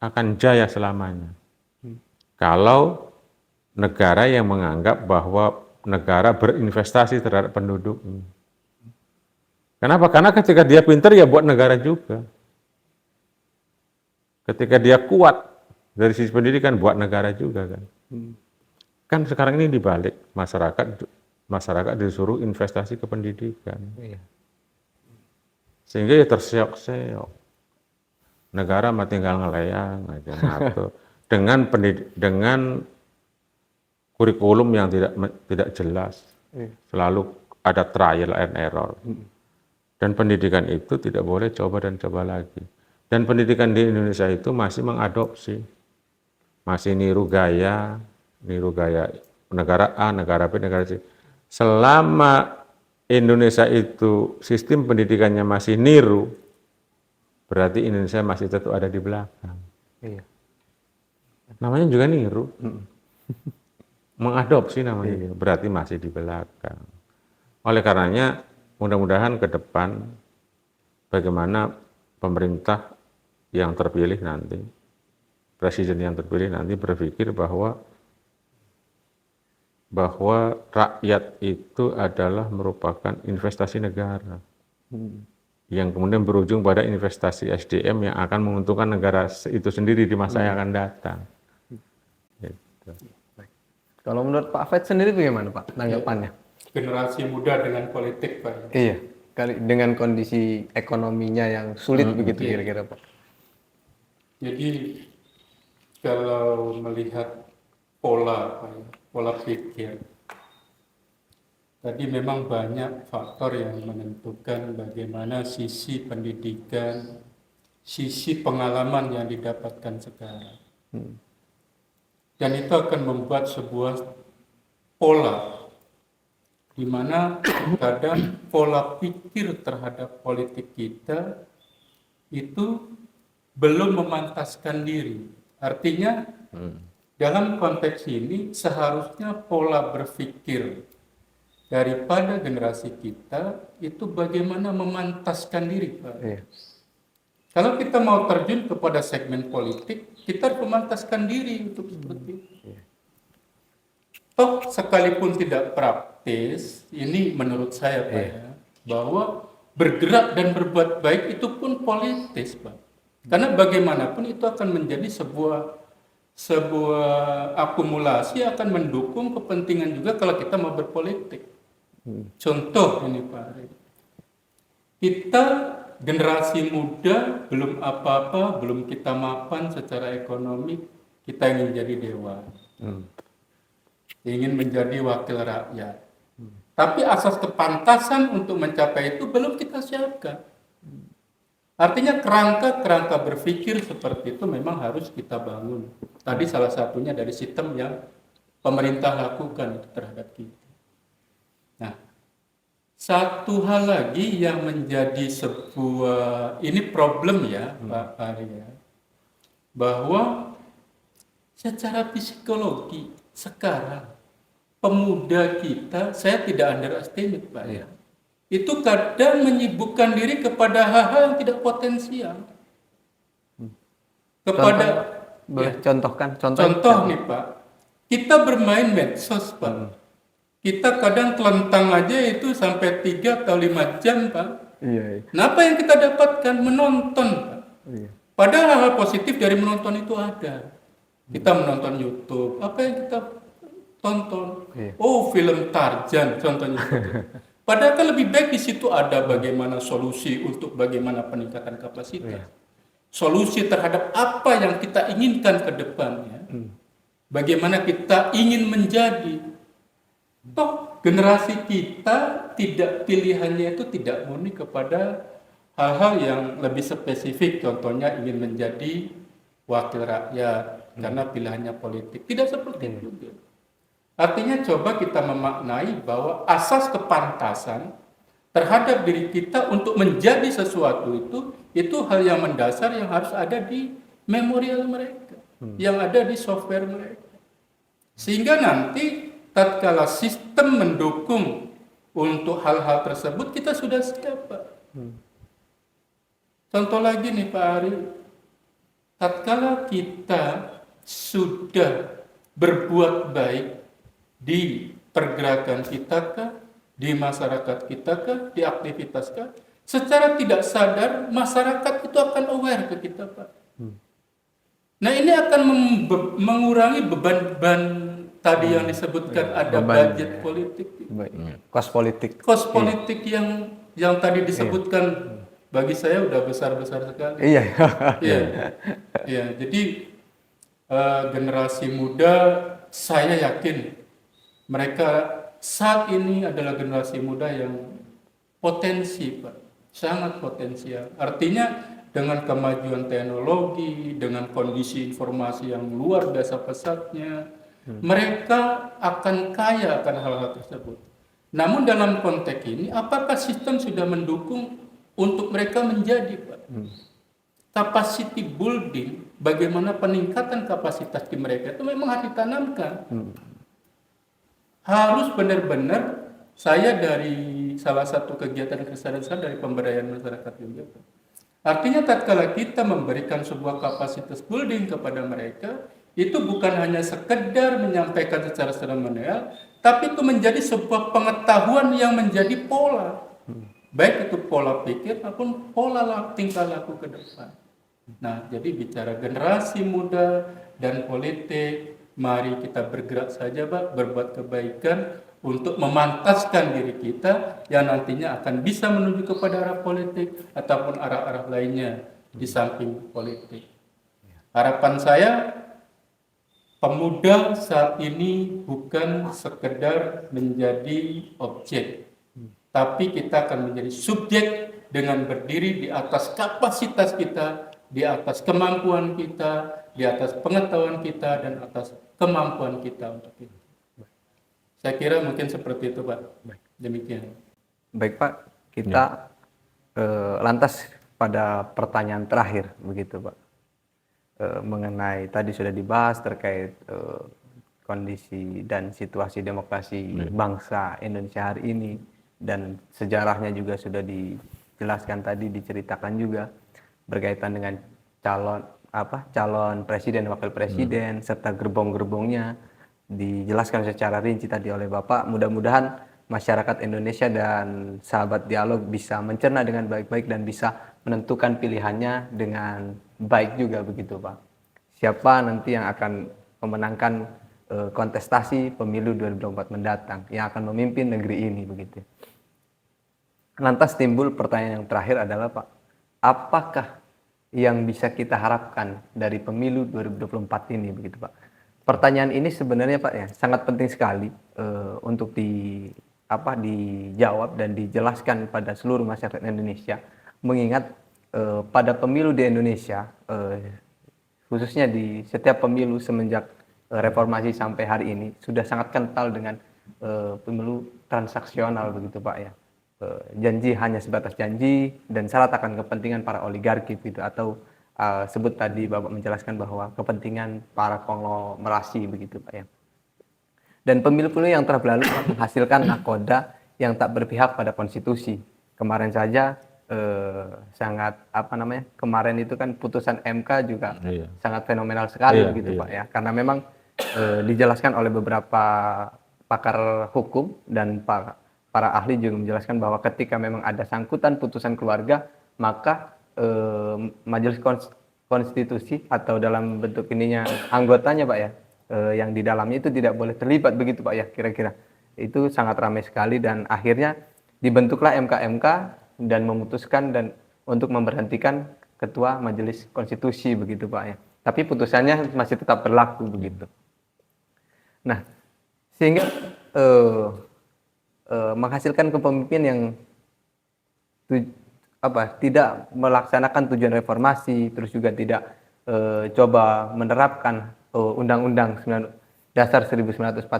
akan jaya selamanya. Kalau negara yang menganggap bahwa negara berinvestasi terhadap penduduknya. Kenapa? Karena ketika dia pintar ya buat negara juga. Ketika dia kuat dari sisi pendidikan buat negara juga kan. Kan sekarang ini dibalik, masyarakat disuruh investasi ke pendidikan. Iya. Sehingga ya terseok-seok. Negara mah tinggal ngelayang aja ngatur. dengan kurikulum yang tidak jelas. Selalu ada trial and error. Dan pendidikan itu tidak boleh coba dan coba lagi. Dan pendidikan di Indonesia itu masih mengadopsi. Masih niru gaya negara A, negara B, negara C. Selama Indonesia itu sistem pendidikannya masih niru, berarti Indonesia masih tetap ada di belakang. Iya. Namanya juga niru. Mengadopsi namanya, berarti masih di belakang. Oleh karenanya, mudah-mudahan ke depan, bagaimana pemerintah yang terpilih nanti, presiden yang terpilih nanti berpikir bahwa rakyat itu adalah merupakan investasi negara yang kemudian berujung pada investasi SDM yang akan menguntungkan negara itu sendiri di masa yang akan datang. Gitu. Kalau menurut Pak Faiz sendiri bagaimana Pak tanggapannya? Generasi muda dengan politik, Pak. Iya, dengan kondisi ekonominya yang sulit begitu kira-kira Pak. Jadi kalau melihat pola pikir, tadi memang banyak faktor yang menentukan bagaimana sisi pendidikan, sisi pengalaman yang didapatkan sekarang. Dan itu akan membuat sebuah pola, di mana kadang pola pikir terhadap politik kita itu belum memantaskan diri. Artinya, dalam konteks ini seharusnya pola berpikir daripada generasi kita itu bagaimana memantaskan diri, Pak. Iya. Kalau kita mau terjun kepada segmen politik, kita harus memantaskan diri untuk seperti itu. Toh sekalipun tidak praktis, ini menurut saya Pak ya, bahwa bergerak dan berbuat baik itu pun politis, Pak. Karena bagaimanapun itu akan menjadi sebuah akumulasi akan mendukung kepentingan juga kalau kita mau berpolitik. Contoh ini Pak, kita generasi muda belum apa-apa, belum kita mapan secara ekonomi, kita ingin jadi dewa, ingin menjadi wakil rakyat. Tapi asas kepantasan untuk mencapai itu belum kita siapkan. Artinya kerangka berpikir seperti itu memang harus kita bangun. Tadi salah satunya dari sistem yang pemerintah lakukan itu terhadap kita. Nah, satu hal lagi yang menjadi sebuah, ini problem ya Pak Ari ya, bahwa secara psikologi sekarang pemuda kita, saya tidak underestimate Pak ya, itu kadang menyibukkan diri kepada hal-hal yang tidak potensial. Kepada Boleh contohkan? contoh nih Pak, kita bermain medsos Pak. Kita kadang telentang aja itu sampai 3 atau 5 jam Pak. Iya. Nah, apa yang kita dapatkan? Menonton Pak. Iya. Padahal hal positif dari menonton itu ada. Kita menonton YouTube, apa yang kita tonton? Iya. Oh, film Tarzan contohnya. Padahal kan lebih baik di situ ada bagaimana solusi untuk bagaimana peningkatan kapasitas. Solusi terhadap apa yang kita inginkan ke depannya. Bagaimana kita ingin menjadi. Toh generasi kita tidak, pilihannya itu tidak murni kepada hal-hal yang lebih spesifik, contohnya ingin menjadi wakil rakyat karena pilihannya politik. Tidak seperti itu juga. Artinya coba kita memaknai bahwa asas kepantasan terhadap diri kita untuk menjadi sesuatu itu hal yang mendasar yang harus ada di memorial mereka, yang ada di software mereka. Sehingga nanti tatkala sistem mendukung untuk hal-hal tersebut, kita sudah siap Pak. Contoh lagi nih Pak Ari, tatkala kita sudah berbuat baik di pergerakan kita kah, di masyarakat kita kah, di aktivitas kah, secara tidak sadar masyarakat itu akan aware ke kita Pak. Nah ini akan mengurangi beban-beban tadi yang disebutkan ada budget politik, Kos politik. kos politik yang tadi disebutkan bagi saya udah besar-besar sekali. Iya. Iya. Jadi generasi muda saya yakin mereka saat ini adalah generasi muda yang potensi Pak, sangat potensial. Artinya dengan kemajuan teknologi, dengan kondisi informasi yang luar biasa pesatnya, mereka akan kaya akan hal-hal tersebut. Namun dalam konteks ini, apakah sistem sudah mendukung untuk mereka menjadi Pak? Capacity building, bagaimana peningkatan kapasitas di mereka itu memang harus ditanamkan. Harus benar-benar, saya dari salah satu kegiatan kesadaran dari pemberdayaan masyarakat juga Pak. Artinya tatkala kita memberikan sebuah kapasitas building kepada mereka, itu bukan hanya sekedar menyampaikan secara seremonial, tapi itu menjadi sebuah pengetahuan yang menjadi pola. Baik itu pola pikir maupun pola tingkah laku ke depan. Nah, jadi bicara generasi muda dan politik, mari kita bergerak saja Pak, berbuat kebaikan untuk memantaskan diri kita yang nantinya akan bisa menuju kepada arah politik ataupun arah-arah lainnya di samping politik. Harapan saya, pemuda saat ini bukan sekedar menjadi objek, tapi kita akan menjadi subjek dengan berdiri di atas kapasitas kita, di atas kemampuan kita, di atas pengetahuan kita, dan atas kemampuan kita untuk itu. Saya kira mungkin seperti itu Pak. Demikian. Baik Pak, kita lantas pada pertanyaan terakhir begitu Pak. Mengenai tadi sudah dibahas terkait kondisi dan situasi demokrasi bangsa Indonesia hari ini, dan sejarahnya juga sudah dijelaskan tadi, diceritakan juga berkaitan dengan calon presiden, wakil presiden, serta gerbong-gerbongnya dijelaskan secara rinci tadi oleh Bapak. Mudah-mudahan masyarakat Indonesia dan sahabat dialog bisa mencerna dengan baik-baik dan bisa menentukan pilihannya dengan baik juga begitu Pak. Siapa nanti yang akan memenangkan kontestasi pemilu 2024 mendatang yang akan memimpin negeri ini begitu. Lantas timbul pertanyaan yang terakhir adalah Pak, apakah yang bisa kita harapkan dari pemilu 2024 ini begitu Pak? Pertanyaan ini sebenarnya Pak ya sangat penting sekali untuk dijawab dan dijelaskan pada seluruh masyarakat Indonesia, mengingat pada pemilu di Indonesia, khususnya di setiap pemilu semenjak reformasi sampai hari ini sudah sangat kental dengan pemilu transaksional begitu Pak ya. Janji hanya sebatas janji dan syarat akan kepentingan para oligarki gitu, atau sebut tadi Bapak menjelaskan bahwa kepentingan para konglomerasi begitu Pak ya. Dan pemilu-pemilu yang telah berlalu menghasilkan nakoda yang tak berpihak pada konstitusi. Kemarin saja kemarin itu kan putusan MK juga sangat fenomenal sekali begitu Pak ya, karena memang dijelaskan oleh beberapa pakar hukum dan para ahli juga menjelaskan bahwa ketika memang ada sangkutan putusan keluarga, maka Majelis Konstitusi atau dalam bentuk ininya anggotanya Pak ya, yang di dalamnya itu tidak boleh terlibat begitu Pak ya, kira-kira. Itu sangat ramai sekali dan akhirnya dibentuklah MK dan memutuskan dan untuk memberhentikan Ketua Majelis Konstitusi begitu Pak ya. Tapi putusannya masih tetap berlaku begitu. Nah, sehingga menghasilkan kepemimpinan yang tidak melaksanakan tujuan reformasi, terus juga tidak coba menerapkan Undang-Undang Dasar 1945,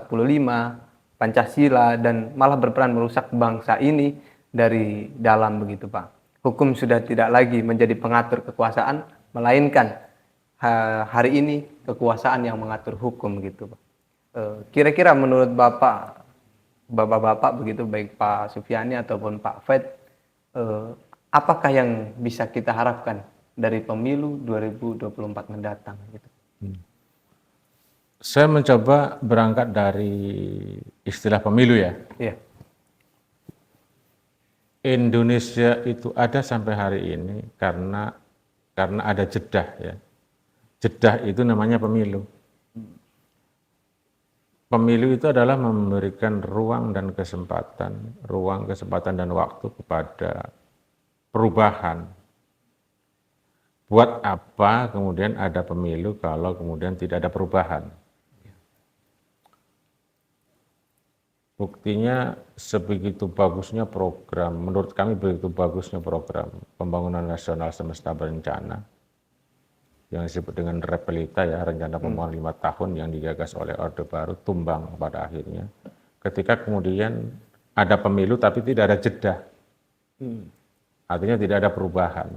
Pancasila, dan malah berperan merusak bangsa ini dari dalam begitu Pak. Hukum sudah tidak lagi menjadi pengatur kekuasaan, melainkan hari ini kekuasaan yang mengatur hukum gitu Pak. Kira-kira menurut Bapak-bapak begitu, baik Pak Sufiani ataupun Pak Fed, apakah yang bisa kita harapkan dari pemilu 2024 mendatang gitu? Saya mencoba berangkat dari istilah pemilu ya. Iya. Indonesia itu ada sampai hari ini karena ada jedah ya. Jedah itu namanya pemilu. Pemilu itu adalah memberikan ruang kesempatan dan waktu kepada perubahan. Buat apa kemudian ada pemilu kalau kemudian tidak ada perubahan? Buktinya sebegitu bagusnya program, menurut kami begitu bagusnya program pembangunan nasional semesta berencana yang disebut dengan Repelita ya, rencana pembangunan 5 tahun yang digagas oleh Orde Baru tumbang pada akhirnya. Ketika kemudian ada pemilu tapi tidak ada jeda, artinya tidak ada perubahan,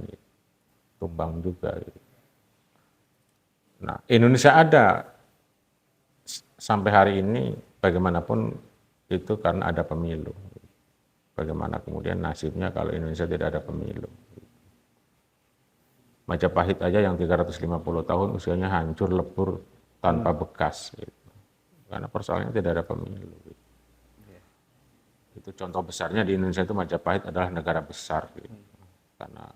tumbang juga. Nah, Indonesia ada sampai hari ini bagaimanapun itu karena ada pemilu. Bagaimana kemudian nasibnya kalau Indonesia tidak ada pemilu? Majapahit aja yang 350 tahun usianya hancur lebur tanpa bekas gitu. Karena persoalannya tidak ada pemilu gitu. Itu contoh besarnya di Indonesia itu Majapahit adalah negara besar gitu. Karena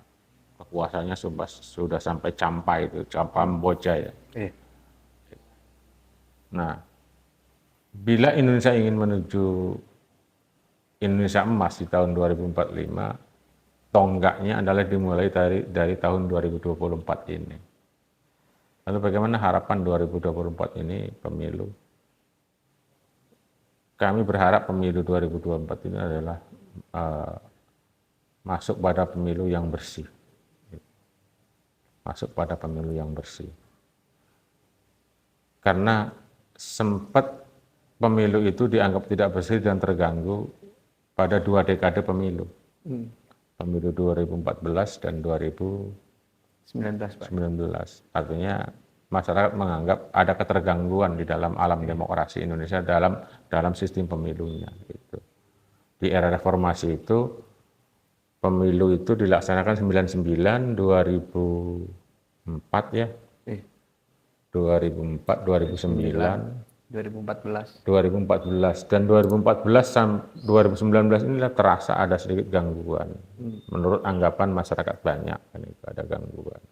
kekuasaannya sudah sampai Campai itu, Kamboja ya. Nah, bila Indonesia ingin menuju Indonesia emas di tahun 2045, tonggaknya adalah dimulai dari tahun 2024 ini. Lalu bagaimana harapan 2024 ini pemilu? Kami berharap pemilu 2024 ini adalah masuk pada pemilu yang bersih. Masuk pada pemilu yang bersih. Karena sempat pemilu itu dianggap tidak bersih dan terganggu pada 2 dekade pemilu. Pemilu 2014 dan 2019. Artinya masyarakat menganggap ada ketergangguan di dalam alam demokrasi Indonesia dalam sistem pemilunya. Gitu. Di era reformasi itu pemilu itu dilaksanakan 99, 2004 ya. 2004, 2009. 2014 dan 2019 inilah terasa ada sedikit gangguan. Menurut anggapan masyarakat banyak kan itu ada gangguan.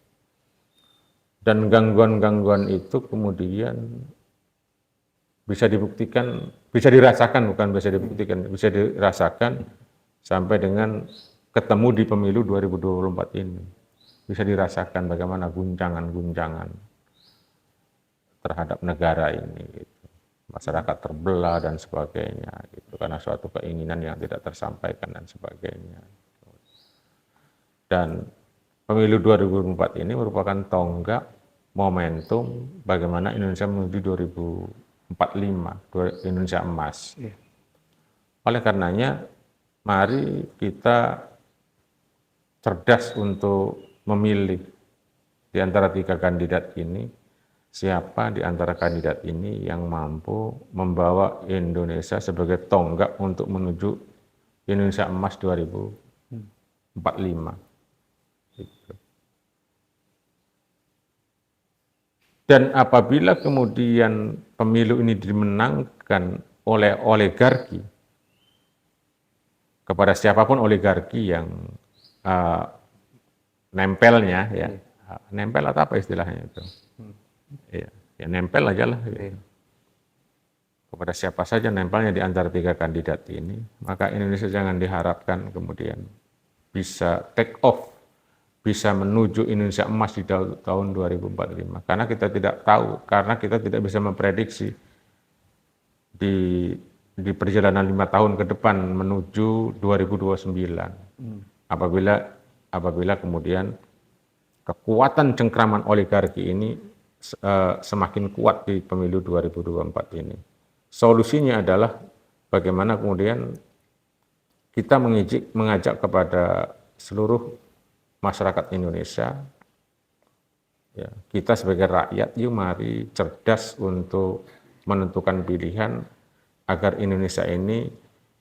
Dan gangguan-gangguan itu kemudian bisa dibuktikan, bisa dirasakan sampai dengan ketemu di pemilu 2024 ini. bisa dirasakan bagaimana guncangan-guncangan terhadap negara ini gitu. Masyarakat terbelah dan sebagainya gitu karena suatu keinginan yang tidak tersampaikan dan sebagainya. Dan pemilu 2004 ini merupakan tonggak momentum bagaimana Indonesia menuju 2045, Indonesia emas. Oleh karenanya, mari kita cerdas untuk memilih di antara 3 kandidat ini, siapa di antara kandidat ini yang mampu membawa Indonesia sebagai tonggak untuk menuju Indonesia emas 2045. Gitu. Dan apabila kemudian pemilu ini dimenangkan oleh oligarki, kepada siapapun oligarki yang nempelnya, ya, nempel atau apa istilahnya itu, ya nempel aja lah. Gitu. Kepada siapa saja nempelnya di antara 3 kandidat ini, maka Indonesia jangan diharapkan kemudian bisa take off, bisa menuju Indonesia emas di tahun 2045. Karena kita tidak tahu, karena kita tidak bisa memprediksi di perjalanan 5 tahun ke depan menuju 2029. Apabila kemudian kekuatan cengkraman oligarki ini semakin kuat di pemilu 2024 ini. Solusinya adalah bagaimana kemudian kita mengajak kepada seluruh masyarakat Indonesia, ya, kita sebagai rakyat, yuk mari cerdas untuk menentukan pilihan agar Indonesia ini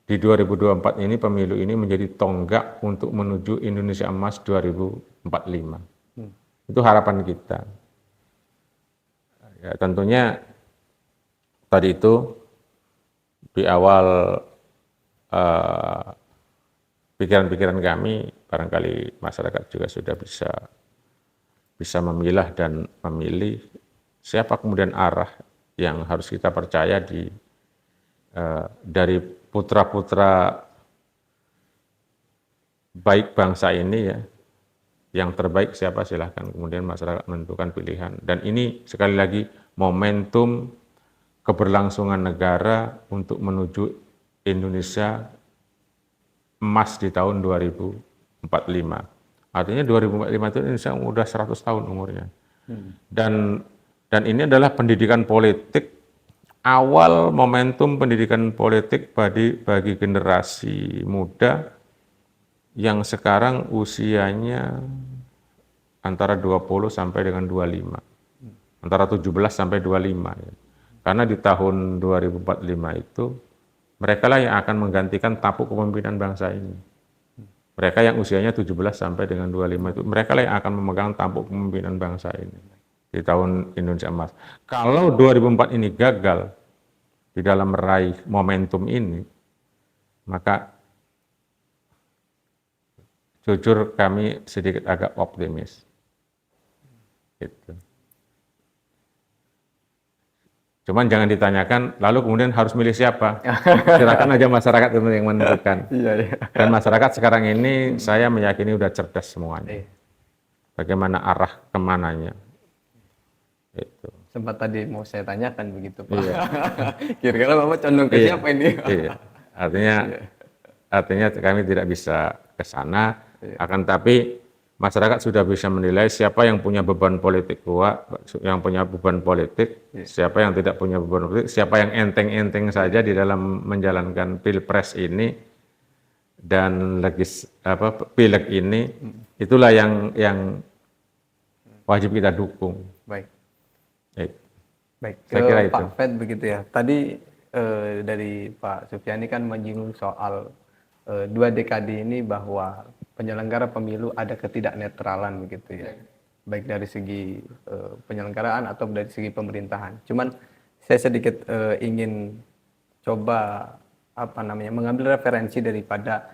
di 2024 ini, pemilu ini menjadi tonggak untuk menuju Indonesia emas 2045. Itu harapan kita. Ya, tentunya tadi itu di awal pikiran-pikiran kami, barangkali masyarakat juga sudah bisa memilah dan memilih siapa kemudian arah yang harus kita percaya dari putra-putra baik bangsa ini, ya, yang terbaik siapa, silahkan kemudian masyarakat menentukan pilihan. Dan ini sekali lagi momentum keberlangsungan negara untuk menuju Indonesia emas di tahun 2045. Artinya 2045 itu Indonesia sudah 100 tahun umurnya. Dan ini adalah pendidikan politik, awal momentum pendidikan politik bagi generasi muda yang sekarang usianya antara 20 sampai dengan 25. Antara 17 sampai 25. Ya. Karena di tahun 2045 itu mereka lah yang akan menggantikan tampuk kepemimpinan bangsa ini. Mereka yang usianya 17 sampai dengan 25 itu, mereka lah yang akan memegang tampuk kepemimpinan bangsa ini di tahun Indonesia emas. Kalau 2004 ini gagal di dalam meraih momentum ini, maka jujur kami sedikit agak optimis. Gitu. Cuman jangan ditanyakan, lalu kemudian harus milih siapa? Silakan aja masyarakat yang menentukan. Dan masyarakat sekarang ini saya meyakini udah cerdas semuanya. Bagaimana arah kemananya? Itu. Sempat tadi mau saya tanyakan begitu, Pak. Kira-kira Bapak condong ke siapa ini? Artinya kami tidak bisa ke sana, akan tapi masyarakat sudah bisa menilai siapa yang punya beban politik kuat, yang punya beban politik, siapa yang tidak punya beban politik, siapa yang enteng-enteng saja di dalam menjalankan pilpres ini dan pileg ini, itulah yang wajib kita dukung. Baik. Baik. Saya kira Pak itu. Fed begitu ya. Tadi dari Pak Sufyani kan menyinggung soal 2 dekade ini bahwa penyelenggara pemilu ada ketidaknetralan begitu ya, baik dari segi penyelenggaraan atau dari segi pemerintahan. Cuman saya sedikit ingin coba mengambil referensi daripada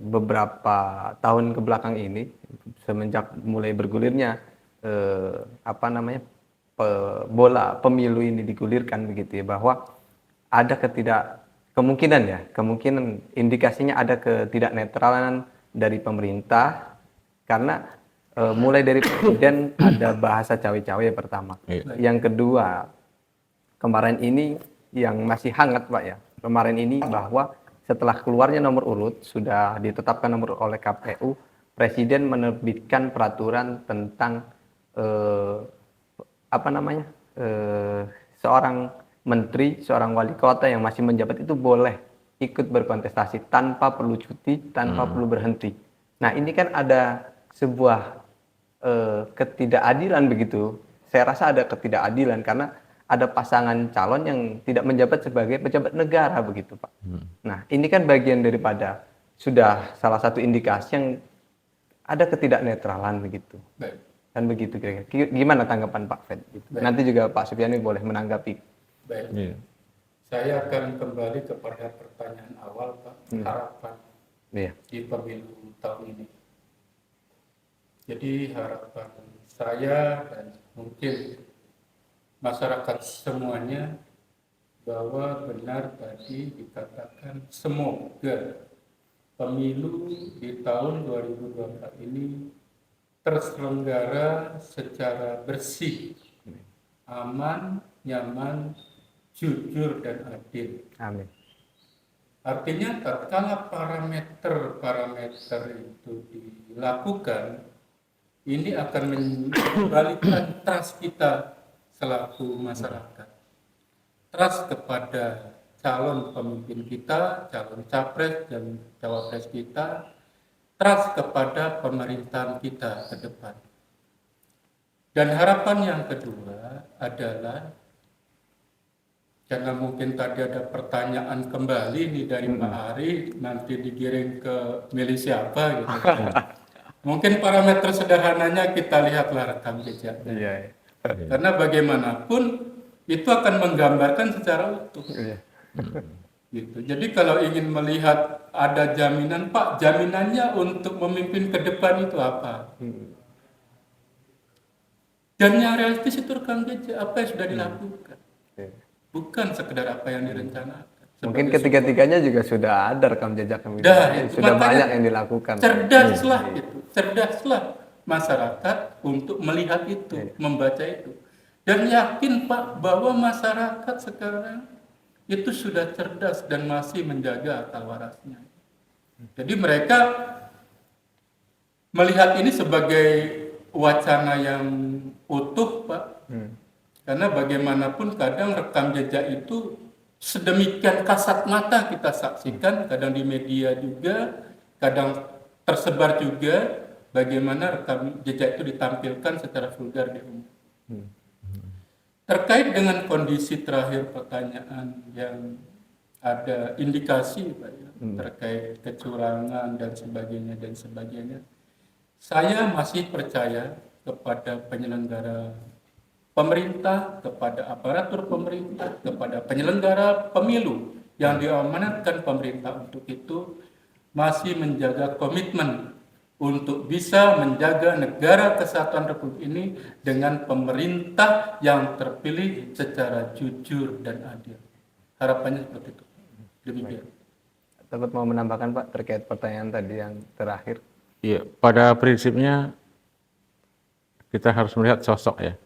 beberapa tahun ke belakang ini, semenjak mulai bergulirnya bola pemilu ini digulirkan begitu ya, bahwa ada kemungkinan indikasinya ada ketidaknetralan dari pemerintah, karena mulai dari presiden ada bahasa cawe-cawe yang pertama. Iya. Yang kedua, kemarin ini yang masih hangat Pak ya, kemarin ini bahwa setelah keluarnya nomor urut, sudah ditetapkan nomor urut oleh KPU, presiden menerbitkan peraturan tentang seorang menteri, seorang wali kota yang masih menjabat itu boleh ikut berkontestasi tanpa perlu cuti, tanpa perlu berhenti. Nah ini kan ada sebuah ketidakadilan begitu. Saya rasa ada ketidakadilan karena ada pasangan calon yang tidak menjabat sebagai pejabat negara begitu Pak. Nah ini kan bagian daripada sudah salah satu indikasi yang ada ketidaknetralan begitu. Baik. Dan begitu kira-kira. Gimana tanggapan Pak Fed? Baik. Nanti juga Pak Supiani boleh menanggapi. Baik. Iya. Saya akan kembali kepada pertanyaan awal, Pak. Harapan Iya. di pemilu tahun ini. Jadi harapan saya dan mungkin masyarakat semuanya bahwa benar tadi dikatakan semoga pemilu di tahun 2024 ini terselenggara secara bersih, aman, nyaman, jujur dan adil. Amin. Artinya tatkala parameter itu dilakukan, ini akan mengembalikan trust kita selaku masyarakat. Trust kepada calon pemimpin kita, calon capres dan cawapres kita, trust kepada pemerintahan kita ke depan. Dan harapan yang kedua adalah, karena mungkin tadi ada pertanyaan kembali nih dari Pak Ari, nanti digiring ke milih siapa gitu. Mungkin parameter sederhananya kita lihatlah rekam jejaknya. Iya. Karena bagaimanapun itu akan menggambarkan secara utuh. Iya. Gitu. Jadi kalau ingin melihat ada jaminan, Pak, jaminannya untuk memimpin ke depan itu apa? Dan yang realistis itu rekam jejak apa yang sudah dilakukan. Iya. Bukan sekedar apa yang direncanakan. Mungkin Sebagai ketiga-tiganya juga sudah ada rekam jejak yang Dah, itu. sudah Makanya banyak yang dilakukan. Cerdaslah itu, cerdaslah masyarakat untuk melihat itu, membaca itu, dan yakin Pak bahwa masyarakat sekarang itu sudah cerdas dan masih menjaga akal warasnya. Jadi mereka melihat ini sebagai wacana yang utuh Pak, karena bagaimanapun kadang rekam jejak itu sedemikian kasat mata kita saksikan, kadang di media juga, kadang tersebar juga, bagaimana rekam jejak itu ditampilkan secara vulgar di umum. Terkait dengan kondisi terakhir pertanyaan yang ada indikasi Pak, ya, terkait kecurangan dan sebagainya, saya masih percaya kepada penyelenggara pemerintah, kepada aparatur pemerintah, kepada penyelenggara pemilu yang diamanatkan pemerintah untuk itu masih menjaga komitmen untuk bisa menjaga negara kesatuan Republik ini dengan pemerintah yang terpilih secara jujur dan adil. Harapannya seperti itu. Demikian. Dapat mau menambahkan Pak terkait pertanyaan tadi yang terakhir? Iya, pada prinsipnya kita harus melihat sosok ya.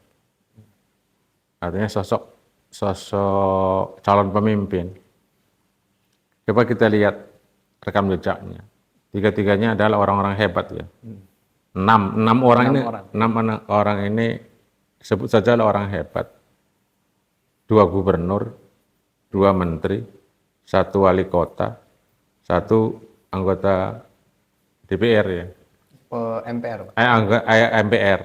Artinya sosok calon pemimpin. Coba kita lihat rekam jejaknya. Tiga-tiganya adalah orang-orang hebat ya. Enam orang ini sebut saja orang hebat. 2 gubernur, 2 menteri, 1 wali kota, 1 anggota DPR ya. MPR Pak. MPR,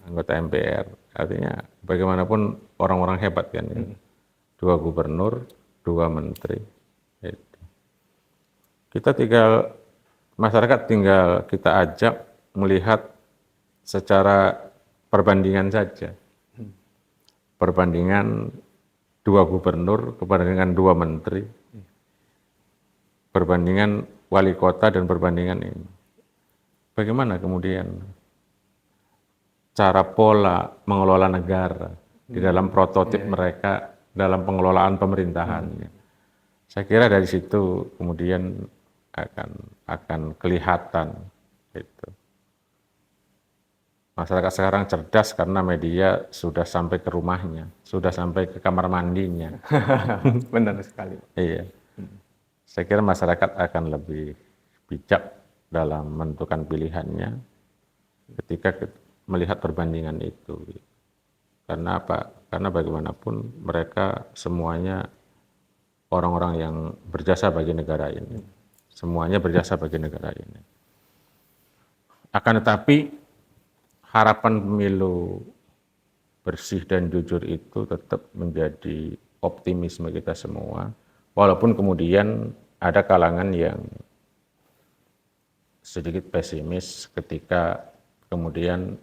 anggota MPR. Artinya bagaimanapun orang-orang hebat kan ya. 2 gubernur, 2 menteri. Itu. Masyarakat tinggal kita ajak melihat secara perbandingan saja. Perbandingan 2 gubernur, perbandingan 2 menteri, perbandingan wali kota dan perbandingan ini. Bagaimana kemudian cara pola mengelola negara di dalam prototip mereka dalam pengelolaan pemerintahannya. Saya kira dari situ kemudian akan kelihatan itu. Masyarakat sekarang cerdas karena media sudah sampai ke rumahnya, sudah sampai ke kamar mandinya. Benar sekali. Iya. Saya kira masyarakat akan lebih bijak dalam menentukan pilihannya ketika melihat perbandingan itu. Karena apa? Karena bagaimanapun mereka semuanya orang-orang yang berjasa bagi negara ini. Semuanya berjasa bagi negara ini. Akan tetapi harapan pemilu bersih dan jujur itu tetap menjadi optimisme kita semua. Walaupun kemudian ada kalangan yang sedikit pesimis ketika kemudian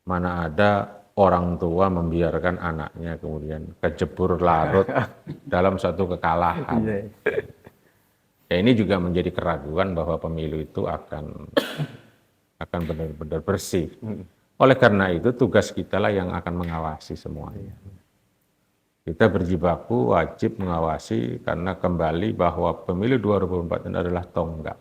mana ada orang tua membiarkan anaknya kemudian kejebur larut dalam suatu kekalahan. Iya. Ya ini juga menjadi keraguan bahwa pemilu itu akan benar-benar bersih. Oleh karena itu tugas kita lah yang akan mengawasi semuanya. Kita berjibaku wajib mengawasi karena kembali bahwa pemilu 2024 ini adalah tonggak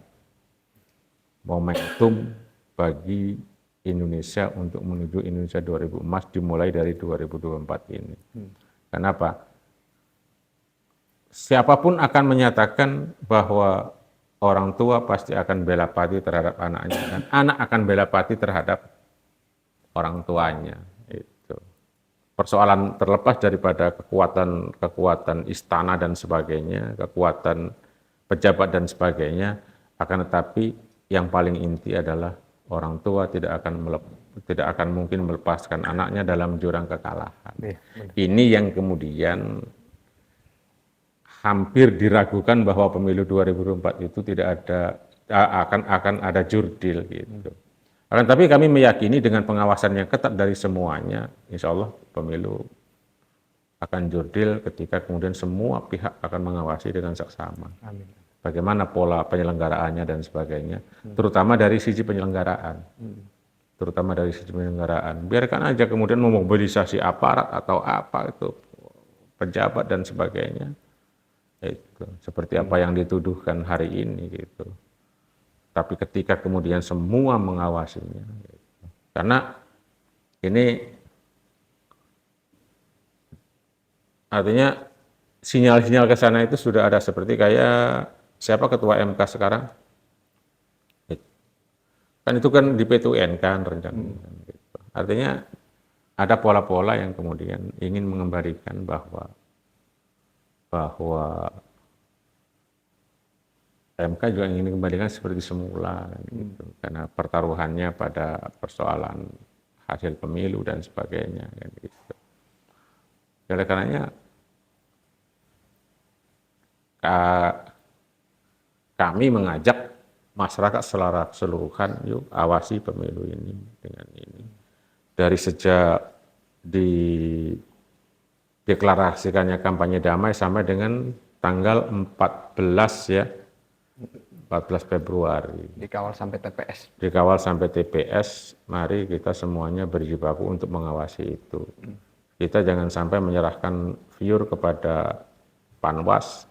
momentum bagi Indonesia untuk menuju Indonesia 2000 emas dimulai dari 2024 ini. Kenapa? Siapapun akan menyatakan bahwa orang tua pasti akan bela pati terhadap anaknya dan anak akan bela pati terhadap orang tuanya. Itu persoalan terlepas daripada kekuatan istana dan sebagainya, kekuatan pejabat dan sebagainya, akan tetapi yang paling inti adalah orang tua tidak akan mungkin melepaskan anaknya dalam jurang kekalahan. Ini yang kemudian hampir diragukan bahwa pemilu 2024 itu tidak ada akan ada jurdil gitu. Akan tapi kami meyakini dengan pengawasan yang ketat dari semuanya, insya Allah pemilu akan jurdil ketika kemudian semua pihak akan mengawasi dengan seksama. Amin. Bagaimana pola penyelenggaraannya dan sebagainya, terutama dari sisi penyelenggaraan. Terutama dari sisi penyelenggaraan. Biarkan aja kemudian memobilisasi aparat atau apa itu, pejabat dan sebagainya. Itu seperti apa yang dituduhkan hari ini gitu. Tapi ketika kemudian semua mengawasinya, gitu. Karena ini artinya sinyal-sinyal ke sana itu sudah ada seperti kayak siapa ketua MK sekarang? Kan itu kan di P2N kan rencananya. Gitu. Artinya ada pola-pola yang kemudian ingin mengembalikan bahwa MK juga ingin dikembalikan seperti semula gitu. Karena pertaruhannya pada persoalan hasil pemilu dan sebagainya kan gitu. Oleh karenanya kami mengajak masyarakat secara keseluruhan, yuk awasi pemilu ini dengan ini. Dari sejak dideklarasikannya kampanye damai sampai dengan tanggal 14 ya, 14 Februari. Dikawal sampai TPS. Dikawal sampai TPS, mari kita semuanya berjibaku untuk mengawasi itu. Kita jangan sampai menyerahkan viewer kepada Panwas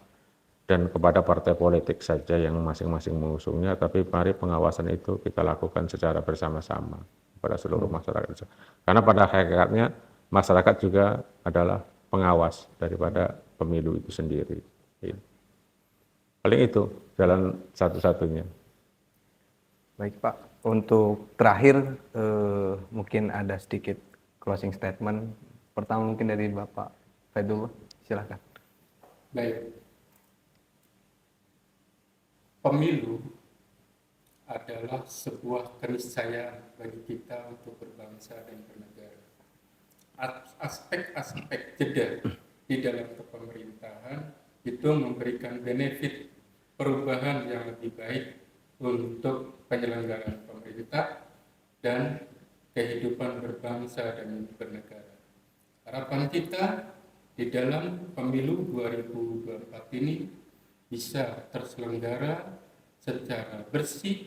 dan kepada partai politik saja yang masing-masing mengusungnya, tapi mari pengawasan itu kita lakukan secara bersama-sama pada seluruh masyarakat. Karena pada hakikatnya masyarakat juga adalah pengawas daripada pemilu itu sendiri. Paling itu jalan satu-satunya. Baik Pak, untuk terakhir mungkin ada sedikit closing statement. Pertama mungkin dari Bapak Faidullah, silakan. Baik. Pemilu adalah sebuah keniscayaan bagi kita untuk berbangsa dan bernegara. Aspek-aspek jeda di dalam kepemerintahan itu memberikan benefit perubahan yang lebih baik untuk penyelenggaraan pemerintah dan kehidupan berbangsa dan bernegara. Harapan kita di dalam pemilu 2024 ini bisa terselenggara secara bersih,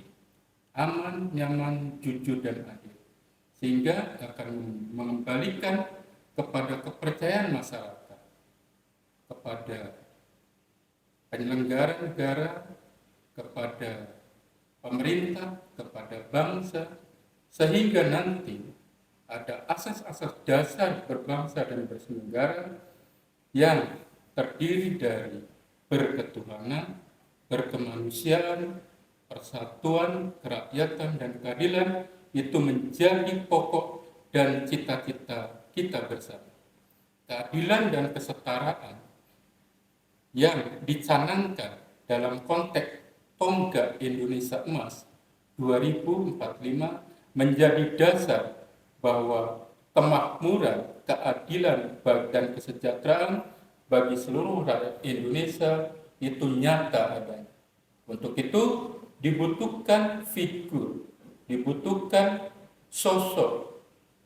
aman, nyaman, jujur, dan adil. Sehingga akan mengembalikan kepada kepercayaan masyarakat, kepada penyelenggara negara, kepada pemerintah, kepada bangsa, sehingga nanti ada asas-asas dasar berbangsa dan bernegara yang terdiri dari berketuhanan, berkemanusiaan, persatuan, kerakyatan, dan keadilan itu menjadi pokok dan cita-cita kita bersama. Keadilan dan kesetaraan yang dicanangkan dalam konteks tonggak Indonesia Emas 2045 menjadi dasar bahwa kemakmuran, keadilan, dan kesejahteraan bagi seluruh rakyat Indonesia itu nyata adanya. Untuk itu dibutuhkan figur, dibutuhkan sosok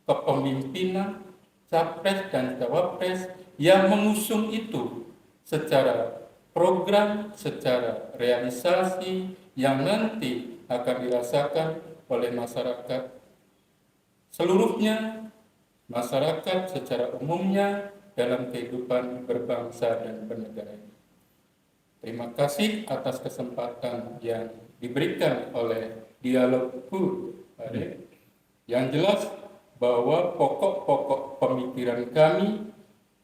kepemimpinan capres dan cawapres yang mengusung itu secara program, secara realisasi yang nanti akan dirasakan oleh masyarakat seluruhnya, masyarakat secara umumnya dalam kehidupan berbangsa dan bernegara ini. Terima kasih atas kesempatan yang diberikan oleh dialogku, yang jelas bahwa pokok-pokok pemikiran kami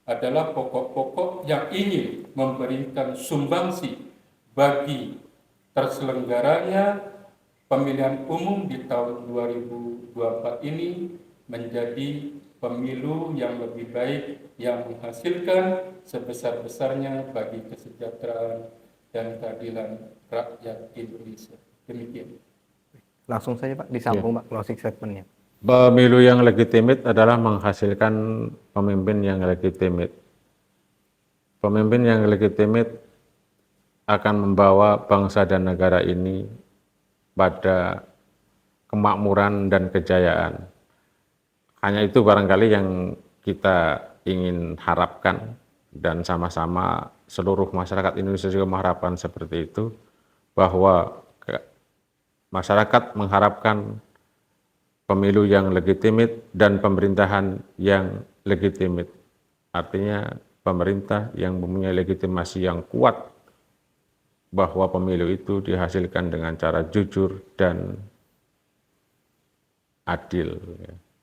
adalah pokok-pokok yang ingin memberikan sumbangsi bagi terselenggaranya pemilihan umum di tahun 2024 ini menjadi pemilu yang lebih baik, yang menghasilkan sebesar-besarnya bagi kesejahteraan dan keadilan rakyat Indonesia. Demikian. Langsung saja Pak, disambung Pak, closing statement-nya. Pemilu yang legitimate adalah menghasilkan pemimpin yang legitimate. Pemimpin yang legitimate akan membawa bangsa dan negara ini pada kemakmuran dan kejayaan. Hanya itu barangkali yang kita ingin harapkan, dan sama-sama seluruh masyarakat Indonesia juga mengharapkan seperti itu, bahwa masyarakat mengharapkan pemilu yang legitimate dan pemerintahan yang legitimate. Artinya pemerintah yang mempunyai legitimasi yang kuat bahwa pemilu itu dihasilkan dengan cara jujur dan adil,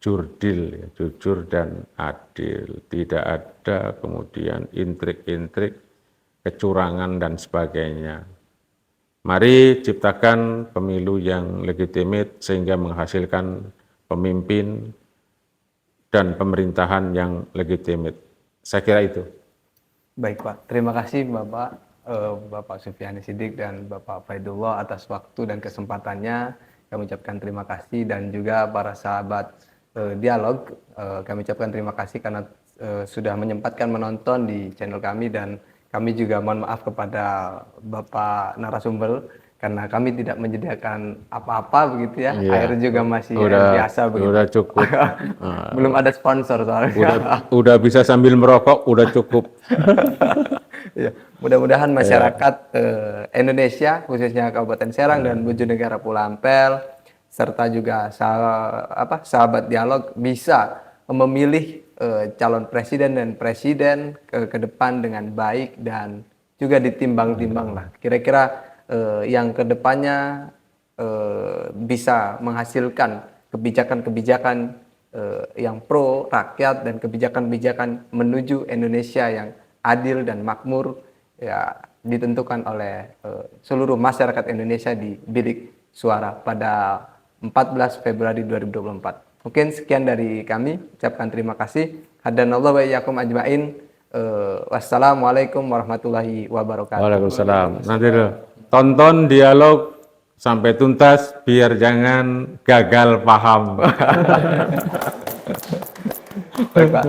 jurdil, jujur dan adil. Tidak ada kemudian intrik-intrik, kecurangan dan sebagainya. Mari ciptakan pemilu yang legitimate sehingga menghasilkan pemimpin dan pemerintahan yang legitimate. Saya kira itu. Baik Pak, terima kasih Bapak Sufiani Siddiq dan Bapak Faidullah atas waktu dan kesempatannya. Kami ucapkan terima kasih, dan juga para sahabat dialog, kami ucapkan terima kasih karena sudah menyempatkan menonton di channel kami, dan kami juga mohon maaf kepada Bapak narasumber karena kami tidak menyediakan apa-apa begitu ya. Iya, Air juga masih biasa begitu. Udah cukup. Belum ada sponsor soalnya. Udah bisa sambil merokok, udah cukup. Ya, mudah-mudahan masyarakat Indonesia, khususnya Kabupaten Serang dan Bojonegara Pulau Ampel, serta juga sahabat dialog bisa memilih calon presiden dan presiden ke depan dengan baik dan juga ditimbang-timbang lah. Kira-kira yang kedepannya bisa menghasilkan kebijakan-kebijakan yang pro rakyat dan kebijakan-kebijakan menuju Indonesia yang adil dan makmur, ya ditentukan oleh seluruh masyarakat Indonesia di bilik suara pada 14 Februari 2024. Mungkin sekian dari kami. Ucapkan terima kasih. Hadanallahu wa iyyakum ajmain. Wassalamualaikum warahmatullahi wabarakatuh. Waalaikumsalam. Nanti tonton dialog sampai tuntas biar jangan gagal paham. Baik, Pak.